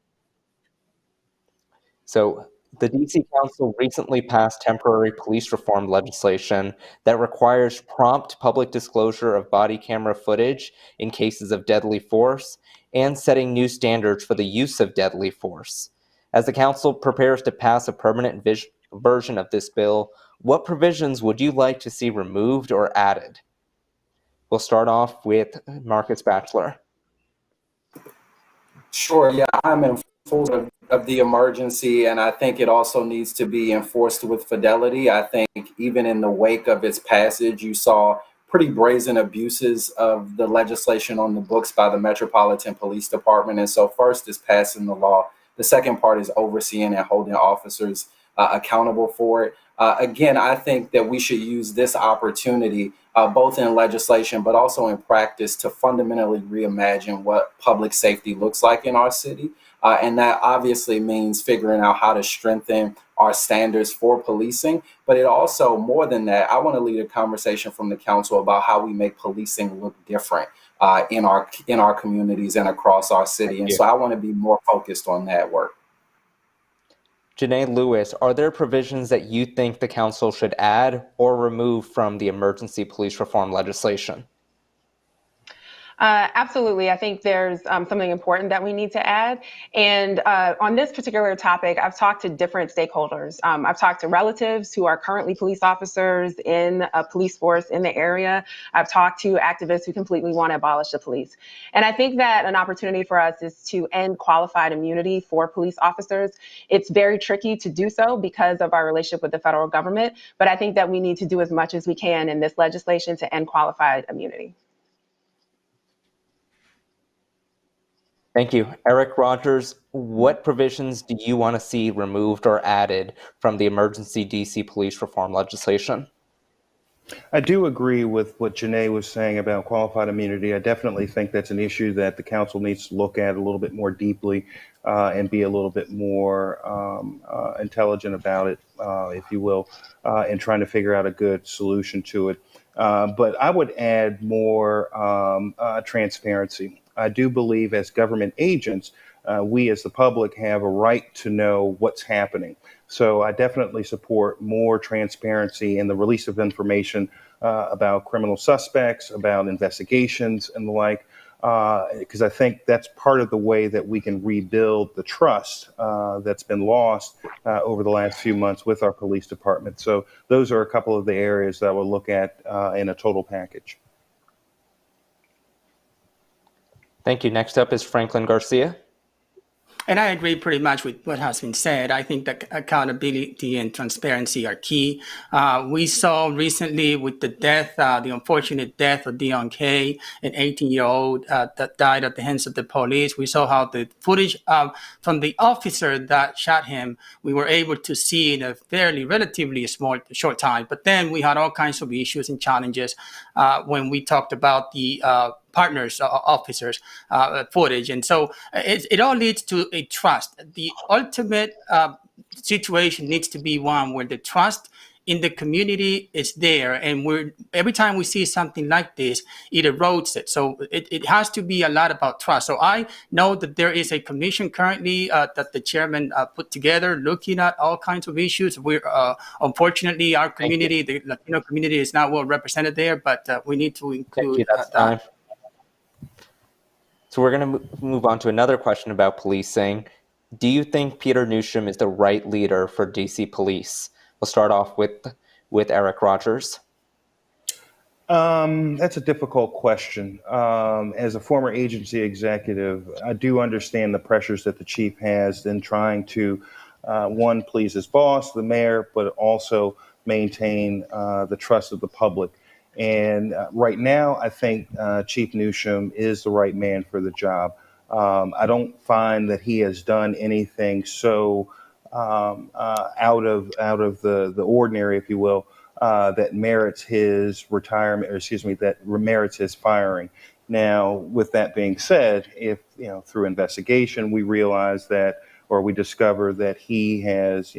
So the DC Council recently passed temporary police reform legislation that requires prompt public disclosure of body camera footage in cases of deadly force and setting new standards for the use of deadly force. As the Council prepares to pass a permanent version of this bill, what provisions would you like to see removed or added? We'll start off with Marcus Batchelor. Sure, yeah, I'm in full of the emergency, and I think it also needs to be enforced with fidelity. I think even in the wake of its passage, you saw pretty brazen abuses of the legislation on the books by the Metropolitan Police Department. And so first is passing the law. The second part is overseeing and holding officers accountable for it. Again, I think that we should use this opportunity, both in legislation, but also in practice, to fundamentally reimagine what public safety looks like in our city. And that obviously means figuring out how to strengthen our standards for policing. But it also, more than that, I want to lead a conversation from the council about how we make policing look different in our communities and across our city. And so I want to be more focused on that work. Janae Lewis, are there provisions that you think the council should add or remove from the emergency police reform legislation? Absolutely. I think there's something important that we need to add. And on this particular topic, I've talked to different stakeholders. I've talked to relatives who are currently police officers in a police force in the area. I've talked to activists who completely want to abolish the police. And I think that an opportunity for us is to end qualified immunity for police officers. It's very tricky to do so because of our relationship with the federal government. But I think that we need to do as much as we can in this legislation to end qualified immunity. Thank you. Eric Rogers, what provisions do you want to see removed or added from the emergency DC police reform legislation? I do agree with what Janae was saying about qualified immunity. I definitely think that's an issue that the council needs to look at a little bit more deeply and be a little bit more intelligent about it, if you will, and trying to figure out a good solution to it. But I would add more transparency. I do believe as government agents, we as the public have a right to know what's happening. So I definitely support more transparency in the release of information about criminal suspects, about investigations and the like, because I think that's part of the way that we can rebuild the trust that's been lost over the last few months with our police department. So those are a couple of the areas that we'll look at in a total package. Thank you. Next up is Franklin Garcia. And I agree pretty much with what has been said. I think that accountability and transparency are key. We saw recently with the death, the unfortunate death of Dion Kay, an 18-year-old that died at the hands of the police. We saw how the footage from the officer that shot him, we were able to see in a fairly relatively short time. But then we had all kinds of issues and challenges when we talked about the partners, officers, footage. And so it all leads to a trust. The ultimate situation needs to be one where the trust in the community is there. And every time we see something like this, it erodes it. So it has to be a lot about trust. So I know that there is a commission currently that the chairman put together looking at all kinds of issues. We're unfortunately, our community, the Latino community, is not well represented there, but we need to include that. So we're going to move on to another question about policing. Do you think Peter Newsham is the right leader for DC Police? We'll start off with Eric Rogers. That's a difficult question. As a former agency executive, I do understand the pressures that the chief has in trying to, one, please his boss, the mayor, but also maintain the trust of the public. And right now, I think Chief Newsham is the right man for the job. I don't find that he has done anything so out of the ordinary, if you will, that merits his retirement, or that merits his firing. Now, with that being said, if through investigation we realize that, or we discover that he has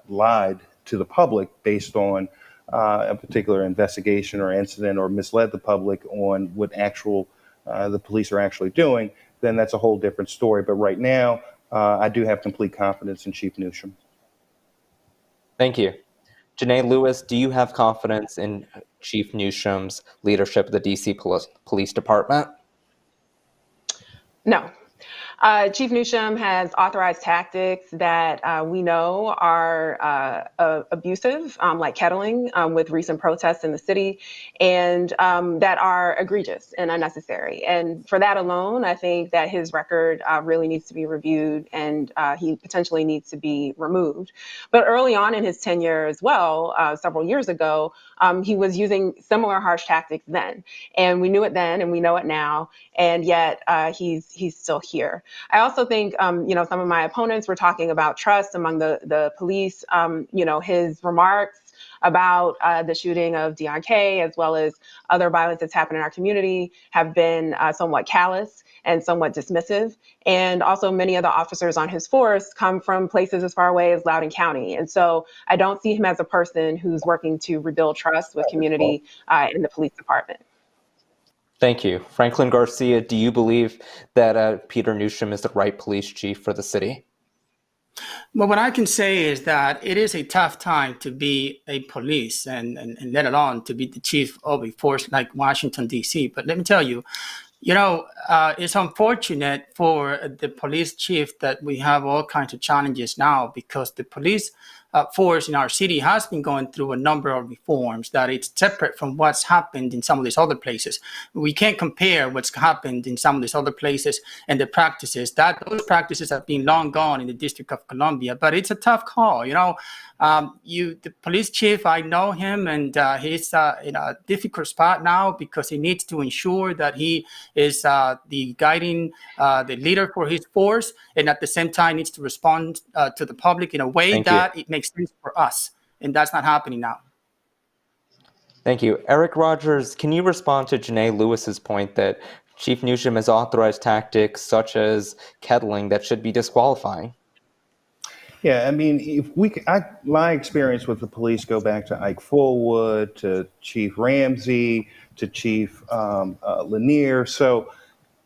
lied to the public based on a particular investigation or incident, or misled the public on what the police are actually doing, then that's a whole different story. But right now, I do have complete confidence in Chief Newsham. Thank you. Janae Lewis, do you have confidence in Chief Newsham's leadership of the DC Police Department? No. Chief Newsham has authorized tactics that we know are abusive, like kettling with recent protests in the city, and that are egregious and unnecessary. And for that alone, I think that his record really needs to be reviewed, and he potentially needs to be removed. But early on in his tenure as well, several years ago, he was using similar harsh tactics then. And we knew it then, and we know it now, and yet he's still here. I also think, some of my opponents were talking about trust among the police. His remarks about the shooting of Dion Kay, as well as other violence that's happened in our community, have been somewhat callous and somewhat dismissive. And also many of the officers on his force come from places as far away as Loudoun County. And so I don't see him as a person who's working to rebuild trust with community in the police department. Thank you. Franklin Garcia, do you believe that Peter Newsham is the right police chief for the city? Well, what I can say is that it is a tough time to be a police and let alone to be the chief of a force like Washington, D.C. But let me tell you, it's unfortunate for the police chief that we have all kinds of challenges now, because the police force in our city has been going through a number of reforms that it's separate from what's happened in some of these other places. We can't compare what's happened in some of these other places and the practices. Those practices have been long gone in the District of Columbia, but it's a tough call. The police chief, I know him, and he's in a difficult spot now because he needs to ensure that he is the guiding, the leader for his force, and at the same time needs to respond to the public in a way that it makes sense for us, and that's not happening now. Thank you. Eric Rogers, can you respond to Janae Lewis's point that Chief Newsham has authorized tactics such as kettling that should be disqualifying? Yeah, I mean, my experience with the police go back to Ike Fullwood, to Chief Ramsey, to Chief Lanier. So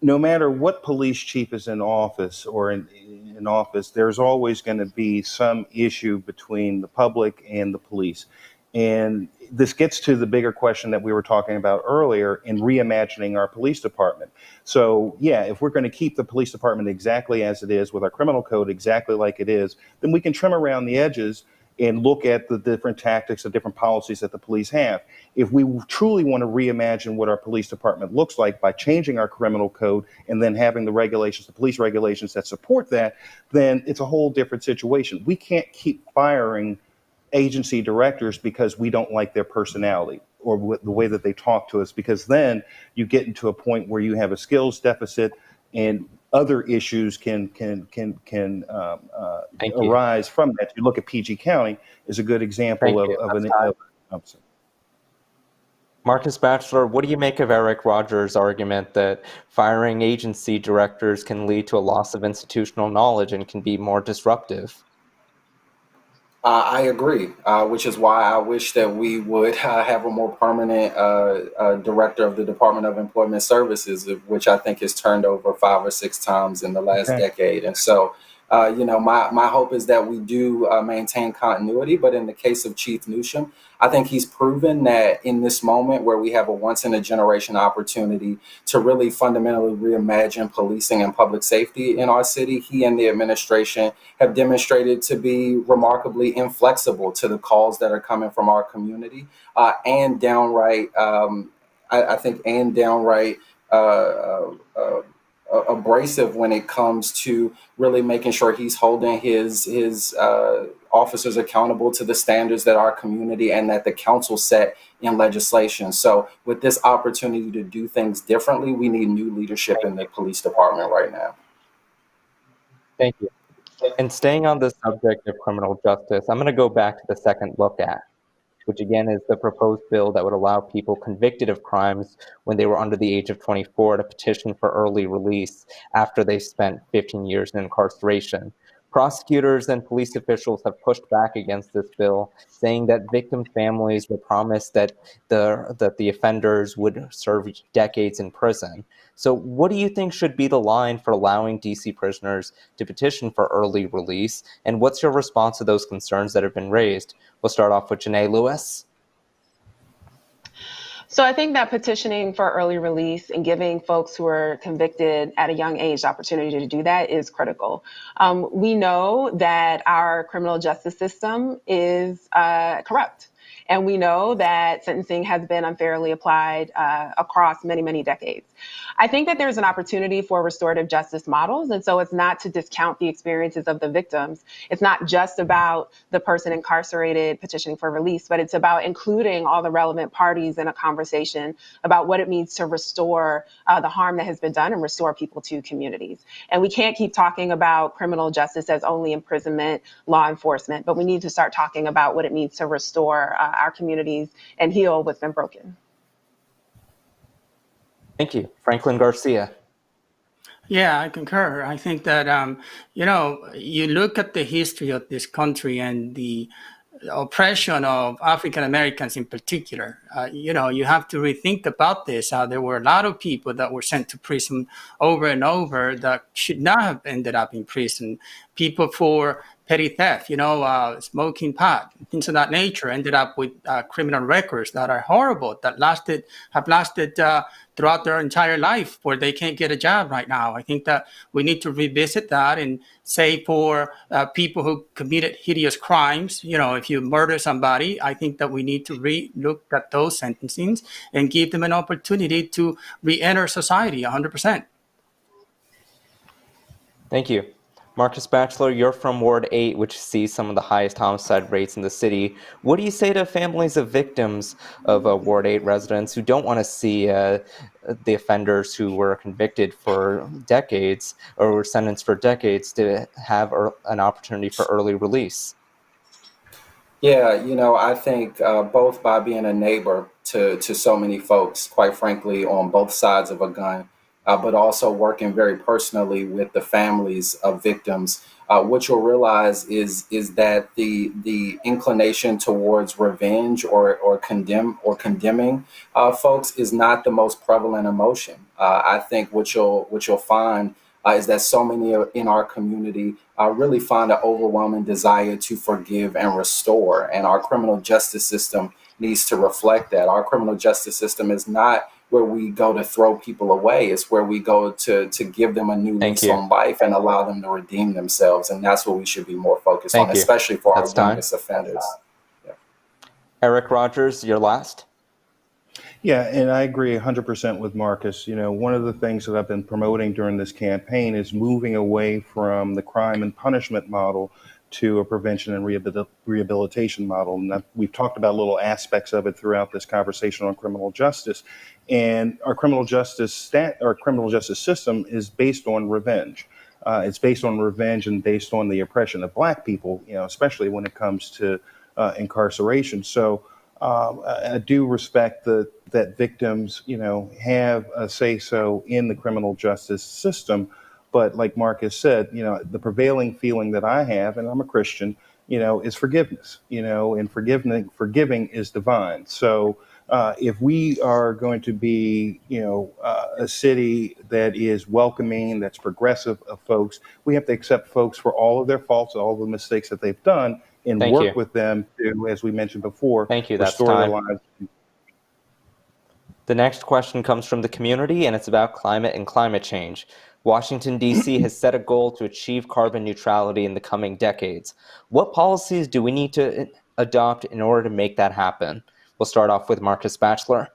no matter what police chief is in office or in office, there's always going to be some issue between the public and the police. And this gets to the bigger question that we were talking about earlier in reimagining our police department. So, yeah, if we're going to keep the police department exactly as it is with our criminal code exactly like it is, then we can trim around the edges and look at the different tactics, the different policies that the police have. If we truly want to reimagine what our police department looks like by changing our criminal code and then having the regulations, the police regulations that support that, then it's a whole different situation. We can't keep firing agency directors because we don't like their personality or the way that they talk to us, because then you get into a point where you have a skills deficit and other issues can Thank you. arise from that. You look at PG County is a good example Thank you. of an. Marcus Batchelor, what do you make of Eric Rogers' argument that firing agency directors can lead to a loss of institutional knowledge and can be more disruptive? I agree, which is why I wish that we would have a more permanent director of the Department of Employment Services, which I think has turned over 5 or 6 times in the last decade. And so, my hope is that we do maintain continuity. But in the case of Chief Newsham, I think he's proven that in this moment where we have a once in a generation opportunity to really fundamentally reimagine policing and public safety in our city, he and the administration have demonstrated to be remarkably inflexible to the calls that are coming from our community and downright, abrasive when it comes to really making sure he's holding his officers accountable to the standards that our community and that the council set in legislation. So with this opportunity to do things differently, we need new leadership in the police department right now. Thank you. And staying on the subject of criminal justice, I'm going to go back to the Second Look Act, which again is the proposed bill that would allow people convicted of crimes when they were under the age of 24 to petition for early release after they spent 15 years in incarceration. Prosecutors and police officials have pushed back against this bill, saying that victim families were promised that the offenders would serve decades in prison. So what do you think should be the line for allowing DC prisoners to petition for early release? And what's your response to those concerns that have been raised? We'll start off with Janae Lewis. So I think that petitioning for early release and giving folks who are convicted at a young age the opportunity to do that is critical. We know that our criminal justice system is corrupt. And we know that sentencing has been unfairly applied across many, many decades. I think that there's an opportunity for restorative justice models. And so it's not to discount the experiences of the victims. It's not just about the person incarcerated petitioning for release, but it's about including all the relevant parties in a conversation about what it means to restore the harm that has been done and restore people to communities. And we can't keep talking about criminal justice as only imprisonment, law enforcement, but we need to start talking about what it means to restore our communities and heal what's been broken. Thank you. Franklin Garcia. Yeah, I concur. I think that, you look at the history of this country and the oppression of African Americans in particular. You have to rethink about this. There were a lot of people that were sent to prison over and over that should not have ended up in prison. People for petty theft, smoking pot, things of that nature, ended up with criminal records that are horrible, that have lasted throughout their entire life, where they can't get a job right now. I think that we need to revisit that and say for people who committed hideous crimes, if you murder somebody, I think that we need to re-look at those sentencings and give them an opportunity to re-enter society 100%. Thank you. Marcus Batchelor, you're from Ward 8, which sees some of the highest homicide rates in the city. What do you say to families of victims of Ward 8 residents who don't want to see the offenders who were convicted for decades or were sentenced for decades to have an opportunity for early release? Yeah, I think both by being a neighbor to so many folks, quite frankly, on both sides of a gun, but also working very personally with the families of victims. what you'll realize is that the inclination towards revenge or condemning folks is not the most prevalent emotion. I think what you'll find is that so many in our community really find an overwhelming desire to forgive and restore, and our criminal justice system needs to reflect that. Our criminal justice system is not where we go to throw people away. It's where we go to give them a new lease on life and allow them to redeem themselves. And that's what we should be more focused on, especially for our youngest offenders. Yeah. Eric Rogers, you're last. Yeah, and I agree 100% with Marcus. One of the things that I've been promoting during this campaign is moving away from the crime and punishment model to a prevention and rehabilitation model. And we've talked about little aspects of it throughout this conversation on criminal justice. And our criminal justice system is based on revenge. It's based on revenge and based on the oppression of Black people, especially when it comes to incarceration. So I do respect that victims, have a say-so in the criminal justice system. But like Marcus said, the prevailing feeling that I have, and I'm a Christian, is forgiveness, and forgiving is divine. So if we are going to be, a city that is welcoming, that's progressive of folks, we have to accept folks for all of their faults, all the mistakes that they've done, and work with them to, as we mentioned before, restore their lives. The next question comes from the community, and it's about climate and climate change. Washington, D.C. has set a goal to achieve carbon neutrality in the coming decades. What policies do we need to adopt in order to make that happen? We'll start off with Marcus Batchelor.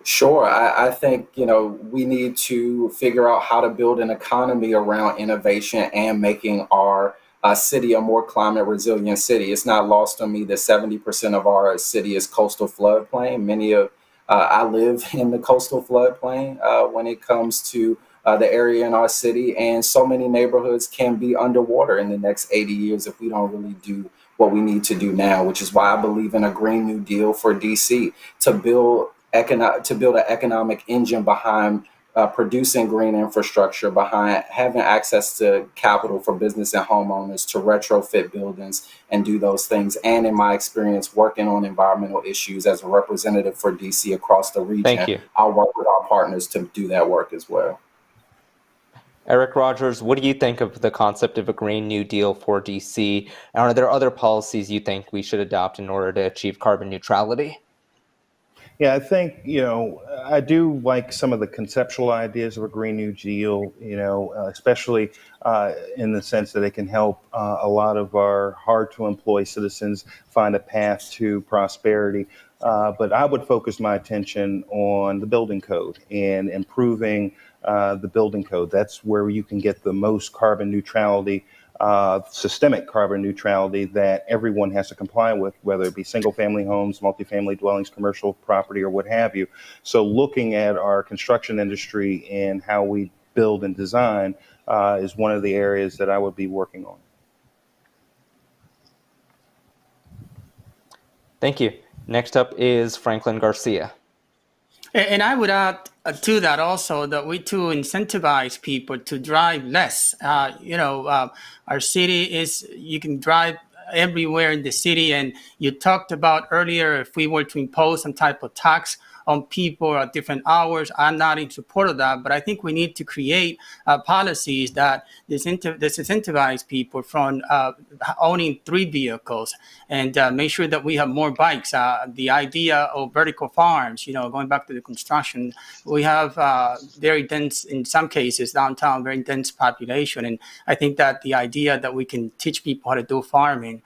Sure. I think, we need to figure out how to build an economy around innovation and making our city a more climate resilient city. It's not lost on me that 70% of our city is coastal floodplain. I live in the coastal floodplain when it comes to the area in our city, and so many neighborhoods can be underwater in the next 80 years if we don't really do what we need to do now, which is why I believe in a Green New Deal for DC to build an economic engine behind producing green infrastructure, behind having access to capital for business and homeowners to retrofit buildings and do those things. And in my experience working on environmental issues as a representative for DC across the region, I'll work with our partners to do that work as well. Eric Rogers, what do you think of the concept of a Green New Deal for DC? And are there other policies you think we should adopt in order to achieve carbon neutrality? Yeah, I think, I do like some of the conceptual ideas of a Green New Deal, especially in the sense that it can help a lot of our hard to employ citizens find a path to prosperity. But I would focus my attention on the building code and improving the building code. That's where you can get the most carbon neutrality, systemic carbon neutrality that everyone has to comply with, whether it be single family homes, multifamily dwellings, commercial property, or what have you. So looking at our construction industry and how we build and design is one of the areas that I would be working on. Thank you. Next up is Franklin Garcia. And I would add to that also that we to incentivize people to drive less. Our city is, you can drive everywhere in the city. And you talked about earlier, if we were to impose some type of tax on people at different hours, I'm not in support of that. But I think we need to create policies that disincentivize people from owning 3 vehicles and make sure that we have more bikes. The idea of vertical farms, going back to the construction, we have very dense, in some cases, downtown, very dense population. And I think that the idea that we can teach people how to do farming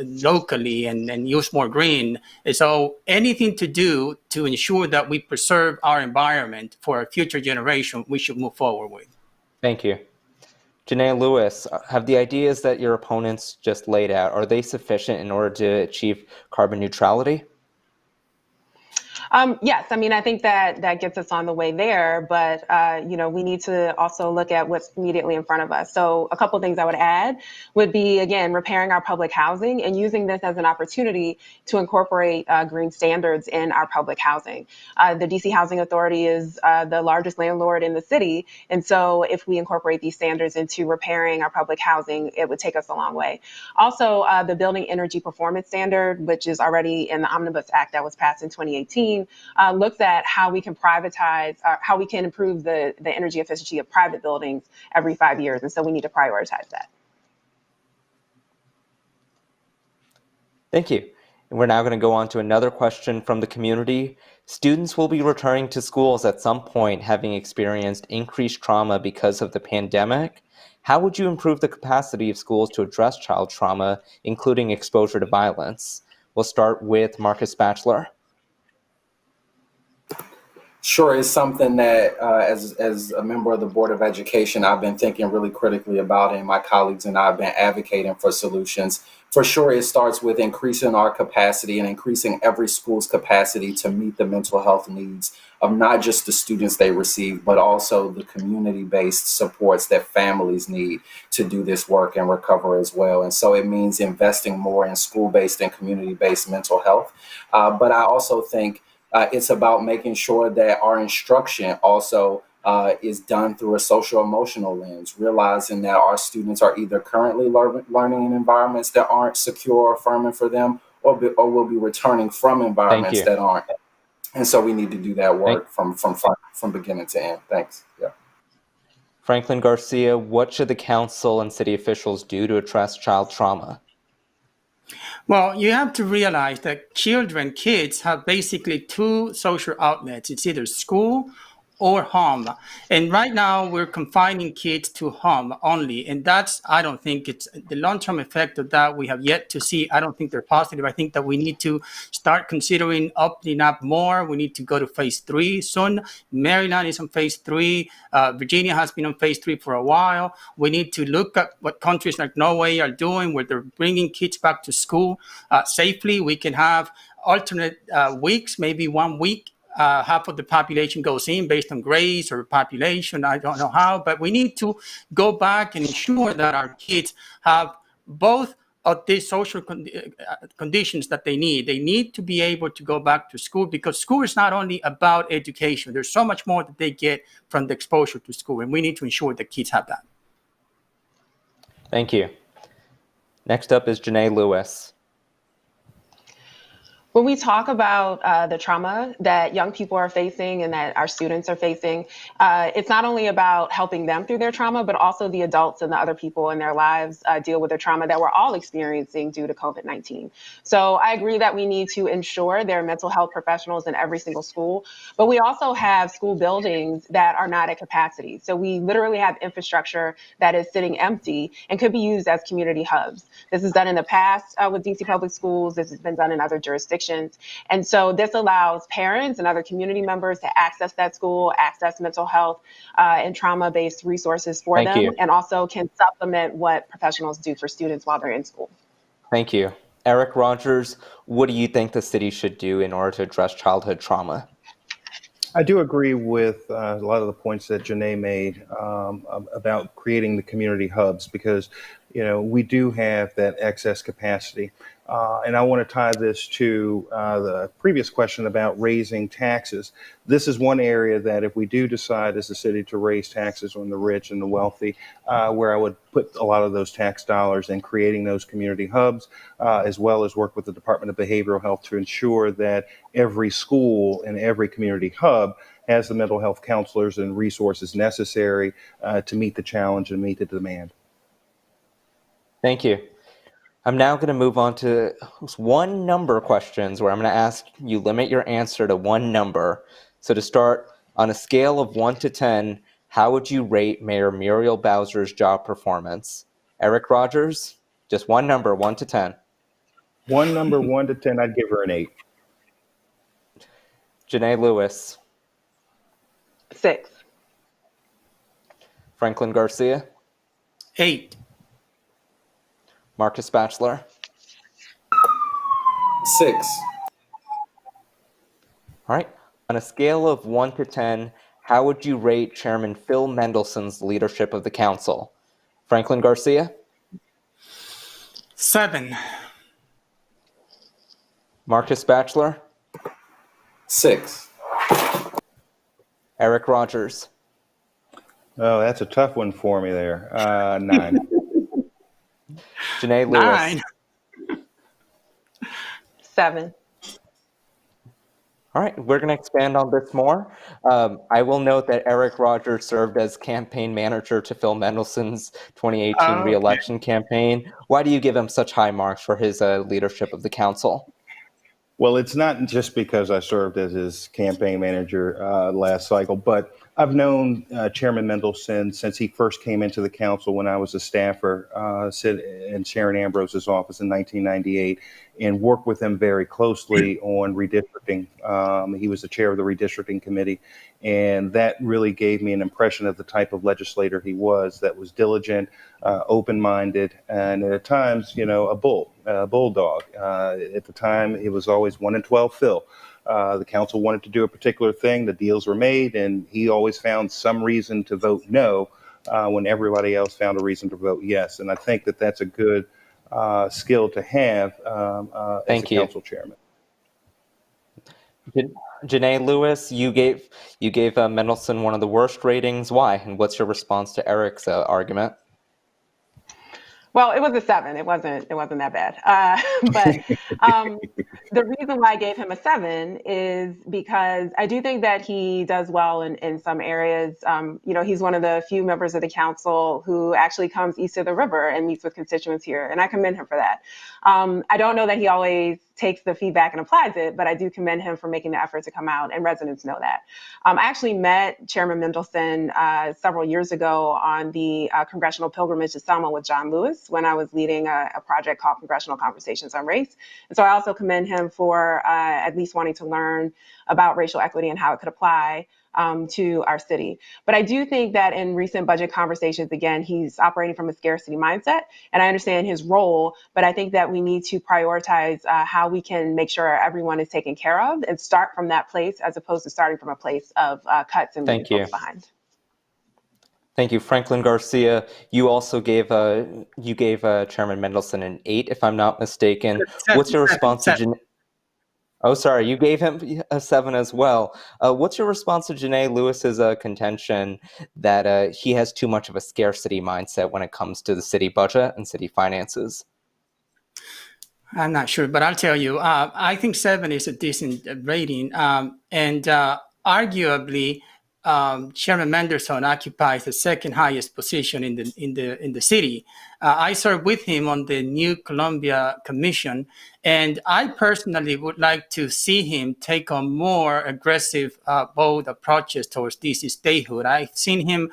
locally and use more green. So anything to do to ensure that we preserve our environment for a future generation, we should move forward with. Thank you. Janae Lewis, have the ideas that your opponents just laid out, are they sufficient in order to achieve carbon neutrality? Yes, I mean, I think that gets us on the way there, but we need to also look at what's immediately in front of us. So a couple of things I would add would be, again, repairing our public housing and using this as an opportunity to incorporate green standards in our public housing. The DC Housing Authority is the largest landlord in the city, and so if we incorporate these standards into repairing our public housing, it would take us a long way. Also, the Building Energy Performance Standard, which is already in the Omnibus Act that was passed in 2018, looks at how we can privatize, how we can improve the energy efficiency of private buildings every 5 years. And so we need to prioritize that. Thank you. And we're now going to go on to another question from the community. Students will be returning to schools at some point having experienced increased trauma because of the pandemic. How would you improve the capacity of schools to address child trauma, including exposure to violence? We'll start with Marcus Batchelor. Sure, it's something that as a member of the Board of Education, I've been thinking really critically about, and my colleagues and I have been advocating for solutions. For sure, it starts with increasing our capacity and increasing every school's capacity to meet the mental health needs of not just the students they receive, but also the community-based supports that families need to do this work and recover as well. And so it means investing more in school-based and community-based mental health. But I also think it's about making sure that our instruction also is done through a social emotional lens, realizing that our students are either currently learning in environments that aren't secure or affirming for them, or will be returning from environments that aren't. And so we need to do that work from beginning to end. Thanks. Yeah. Franklin Garcia, what should the council and city officials do to address child trauma? Well, you have to realize that kids have basically two social outlets. It's either school or home. And right now we're confining kids to home only. And I don't think it's the long-term effect of that we have yet to see. I don't think they're positive. I think that we need to start considering opening up more. We need to go to phase 3 soon. Maryland is on phase 3. Virginia has been on phase 3 for a while. We need to look at what countries like Norway are doing, where they're bringing kids back to school safely. We can have alternate weeks, maybe 1 week. Half of the population goes in based on grades or population. I don't know how, but we need to go back and ensure that our kids have both of these social conditions that they need. They need to be able to go back to school, because school is not only about education. There's so much more that they get from the exposure to school, and we need to ensure that kids have that. Thank you. Next up is Janae Lewis. When we talk about the trauma that young people are facing and that our students are facing, it's not only about helping them through their trauma, but also the adults and the other people in their lives deal with the trauma that we're all experiencing due to COVID-19. So I agree that we need to ensure there are mental health professionals in every single school, but we also have school buildings that are not at capacity. So we literally have infrastructure that is sitting empty and could be used as community hubs. This is done in the past with DC Public Schools. This has been done in other jurisdictions. And so this allows parents and other community members to access that school, access mental health and trauma-based resources for them, and also can supplement what professionals do for students while they're in school. Thank you. Eric Rogers, what do you think the city should do in order to address childhood trauma? I do agree with a lot of the points that Janae made about creating the community hubs, because we do have that excess capacity. And I want to tie this to the previous question about raising taxes. This is one area that if we do decide as a city to raise taxes on the rich and the wealthy, where I would put a lot of those tax dollars in creating those community hubs, as well as work with the Department of Behavioral Health to ensure that every school and every community hub has the mental health counselors and resources necessary to meet the challenge and meet the demand. Thank you. I'm now going to move on to one number questions, where I'm going to ask you limit your answer to one number. So to start, on a scale of 1 to 10, how would you rate Mayor Muriel Bowser's job performance? Eric Rogers, just one number, 1 to 10. One number, 1 to 10, I'd give her an 8. Janae Lewis. 6. Franklin Garcia. 8. Marcus Batchelor. 6. All right. On a scale of 1 to 10, how would you rate Chairman Phil Mendelson's leadership of the council? Franklin Garcia? 7. Marcus Batchelor? 6. Eric Rogers? Oh, that's a tough one for me there. 9. Janae Lewis? 9. 7. All right, we're going to expand on this more. I will note that Eric Rogers served as campaign manager to Phil Mendelson's 2018 Okay. re-election campaign. Why do you give him such high marks for his leadership of the council? Well, it's not just because I served as his campaign manager last cycle, but I've known Chairman Mendelson since he first came into the council when I was a staffer, sit in Sharon Ambrose's office in 1998, and worked with him very closely on redistricting. He was the chair of the redistricting committee, and that really gave me an impression of the type of legislator he was, that was diligent, open-minded, and at times, a bulldog. At the time, it was always 1 in 12 Phil. The council wanted to do a particular thing, the deals were made, and he always found some reason to vote no when everybody else found a reason to vote yes. And I think that that's a good skill to have as a council chairman. Janae Lewis, you gave Mendelson one of the worst ratings. Why? And what's your response to Eric's argument? Well, it was a 7. It wasn't that bad. But the reason why I gave him a 7 is because I do think that he does well in some areas. He's one of the few members of the council who actually comes east of the river and meets with constituents here, and I commend him for that. I don't know that he always takes the feedback and applies it, but I do commend him for making the effort to come out, and residents know that. I actually met Chairman Mendelson several years ago on the congressional pilgrimage to Selma with John Lewis when I was leading a project called Congressional Conversations on Race. And so I also commend him for at least wanting to learn about racial equity and how it could apply to our city. But I do think that in recent budget conversations, again, he's operating from a scarcity mindset, and I understand his role, but I think that we need to prioritize how we can make sure everyone is taken care of and start from that place as opposed to starting from a place of cuts and leaving folks behind. Thank you, Franklin Garcia. You also gave Chairman Mendelson an 8, if I'm not mistaken. What's your response to Oh, sorry, you gave him a 7 as well. What's your response to Janae Lewis's contention that he has too much of a scarcity mindset when it comes to the city budget and city finances? I'm not sure, but I'll tell you. I think 7 is a decent rating, and arguably, Chairman Mendelson occupies the second highest position in the city. I served with him on the New Columbia Commission, and I personally would like to see him take on more aggressive, bold approaches towards DC statehood. I've seen him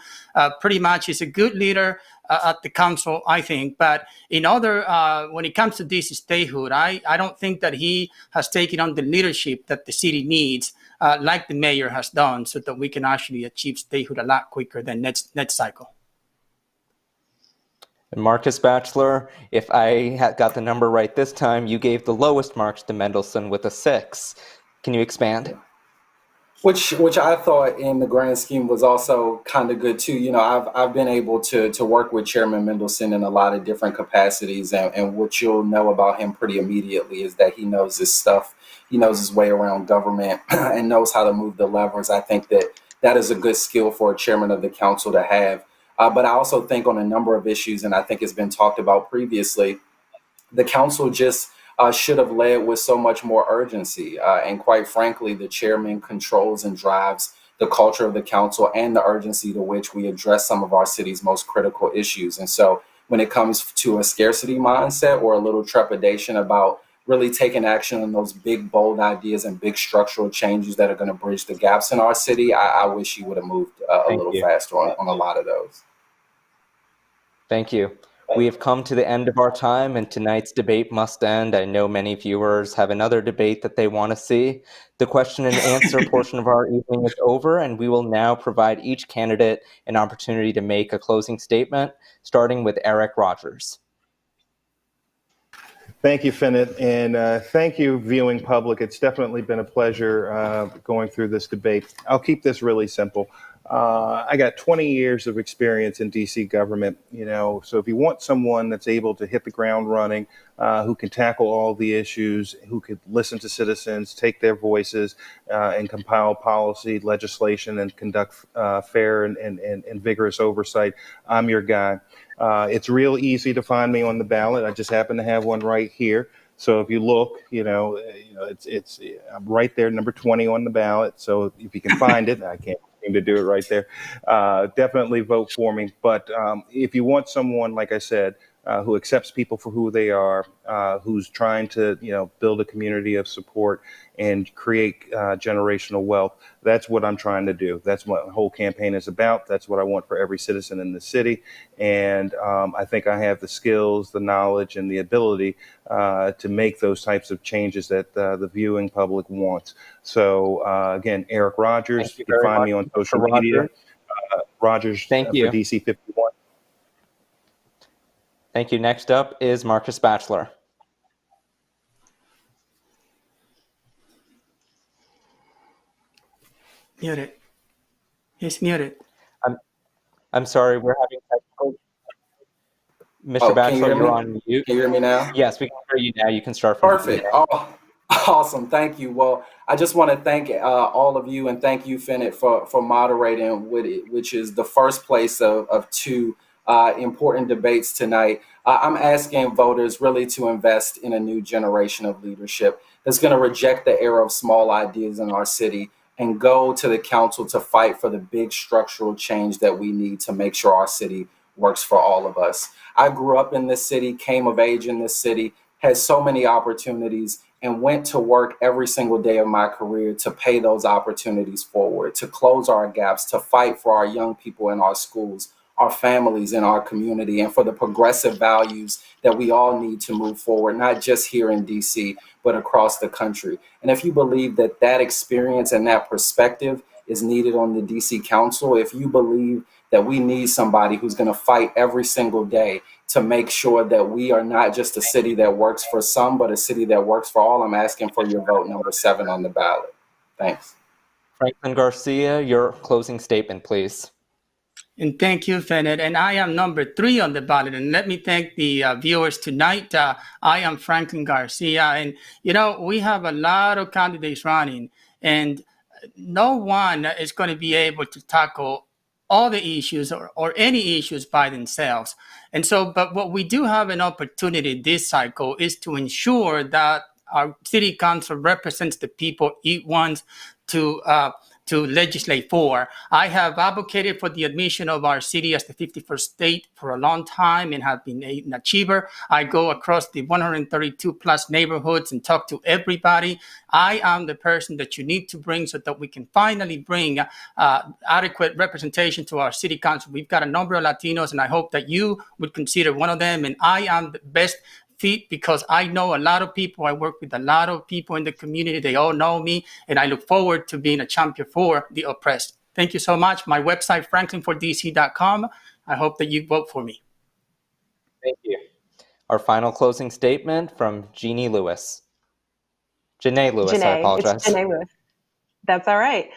pretty much. He's a good leader at the council, I think, but when it comes to DC statehood, I don't think that he has taken on the leadership that the city needs, like the mayor has done, so that we can actually achieve statehood a lot quicker than next cycle. And Marcus Batchelor, if I got the number right this time, you gave the lowest marks to Mendelson with a 6. Can you expand? Which I thought in the grand scheme was also kind of good too. I've been able to work with Chairman Mendelson in a lot of different capacities, and what you'll know about him pretty immediately is that he knows his stuff. He knows his way around government and knows how to move the levers. I think that is a good skill for a chairman of the council to have. But I also think on a number of issues, and I think it's been talked about previously, the council just should have led with so much more urgency. And quite frankly, the chairman controls and drives the culture of the council and the urgency to which we address some of our city's most critical issues. And so when it comes to a scarcity mindset or a little trepidation about really taking action on those big, bold ideas and big structural changes that are going to bridge the gaps in our city, I wish he would have moved a little faster on a lot of those. Thank you. We have come to the end of our time, and tonight's debate must end. I know many viewers have another debate that they want to see. The question and answer portion of our evening is over, and we will now provide each candidate an opportunity to make a closing statement, starting with Eric Rogers. Thank you, Finnet, and thank you, viewing public. It's definitely been a pleasure going through this debate. I'll keep this really simple. I got 20 years of experience in DC government, so if you want someone that's able to hit the ground running, who can tackle all the issues, who could listen to citizens, take their voices, and compile policy, legislation, and conduct fair and vigorous oversight, I'm your guy. It's real easy to find me on the ballot. I just happen to have one right here. So if you look, it's I'm right there, number 20 on the ballot. So if you can find it, I can't seem to do it right there. Definitely vote for me. But if you want someone, like I said, who accepts people for who they are, who's trying to, build a community of support and create generational wealth. That's what I'm trying to do. That's what the whole campaign is about. That's what I want for every citizen in the city. And I think I have the skills, the knowledge, and the ability to make those types of changes that the viewing public wants. So again, Eric Rogers, you can find me on social media. Rogers Thank for you. DC 51. Thank you. Next up is Marcus Batchelor. Muted. He's muted. I'm sorry, we're having technical. Mr. Oh, can you Batchelor, hear you're me? on mute. Can you hear me now? Yes, we can hear you now. You can start from the Perfect. beginning. Oh, awesome. Thank you. Well, I just want to thank all of you, and thank you, Finnet, for moderating which is the first place of two important debates tonight. I'm asking voters really to invest in a new generation of leadership that's going to reject the era of small ideas in our city and go to the council to fight for the big structural change that we need to make sure our city works for all of us. I grew up in this city, came of age in this city, had so many opportunities, and went to work every single day of my career to pay those opportunities forward, to close our gaps, to fight for our young people in our schools, our families in our community, and for the progressive values that we all need to move forward, not just here in DC, but across the country. And if you believe that that experience and that perspective is needed on the DC Council, if you believe that we need somebody who's going to fight every single day to make sure that we are not just a city that works for some, but a city that works for all, I'm asking for your vote, number 7 on the ballot. Thanks. Franklin Garcia, your closing statement, please. And thank you, Finnet. And I am number 3 on the ballot. And let me thank the viewers tonight. I am Franklin Garcia. And, we have a lot of candidates running. And no one is going to be able to tackle all the issues or any issues by themselves. And so, but what we do have an opportunity this cycle is to ensure that our city council represents the people it wants to legislate for. I have advocated for the admission of our city as the 51st state for a long time and have been an achiever. I go across the 132 plus neighborhoods and talk to everybody. I am the person that you need to bring so that we can finally bring adequate representation to our city council. We've got a number of Latinos, and I hope that you would consider one of them. And I am the best fit because I know a lot of people. I work with a lot of people in the community. They all know me, and I look forward to being a champion for the oppressed. Thank you so much. My website, franklinfordc.com. I hope that you vote for me. Thank you. Our final closing statement from Janae Lewis. I apologize. It's Janae Lewis. That's all right.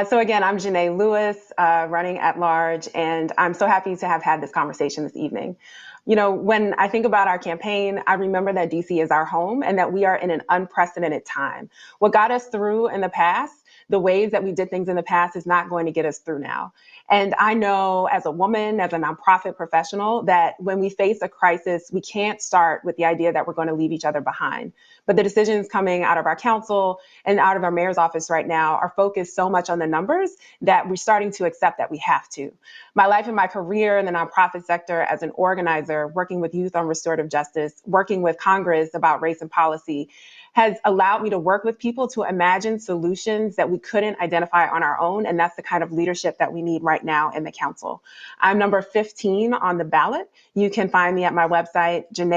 So again, I'm Janae Lewis, running at large, and I'm so happy to have had this conversation this evening. When I think about our campaign, I remember that DC is our home and that we are in an unprecedented time. What got us through in the past, the ways that we did things in the past, is not going to get us through now. And I know as a woman, as a nonprofit professional, that when we face a crisis, we can't start with the idea that we're going to leave each other behind. But the decisions coming out of our council and out of our mayor's office right now are focused so much on the numbers that we're starting to accept that we have to. My life and my career in the nonprofit sector as an organizer, working with youth on restorative justice, working with Congress about race and policy, has allowed me to work with people to imagine solutions that we couldn't identify on our own. And that's the kind of leadership that we need right now in the council. I'm number 15 on the ballot. You can find me at my website, Janae.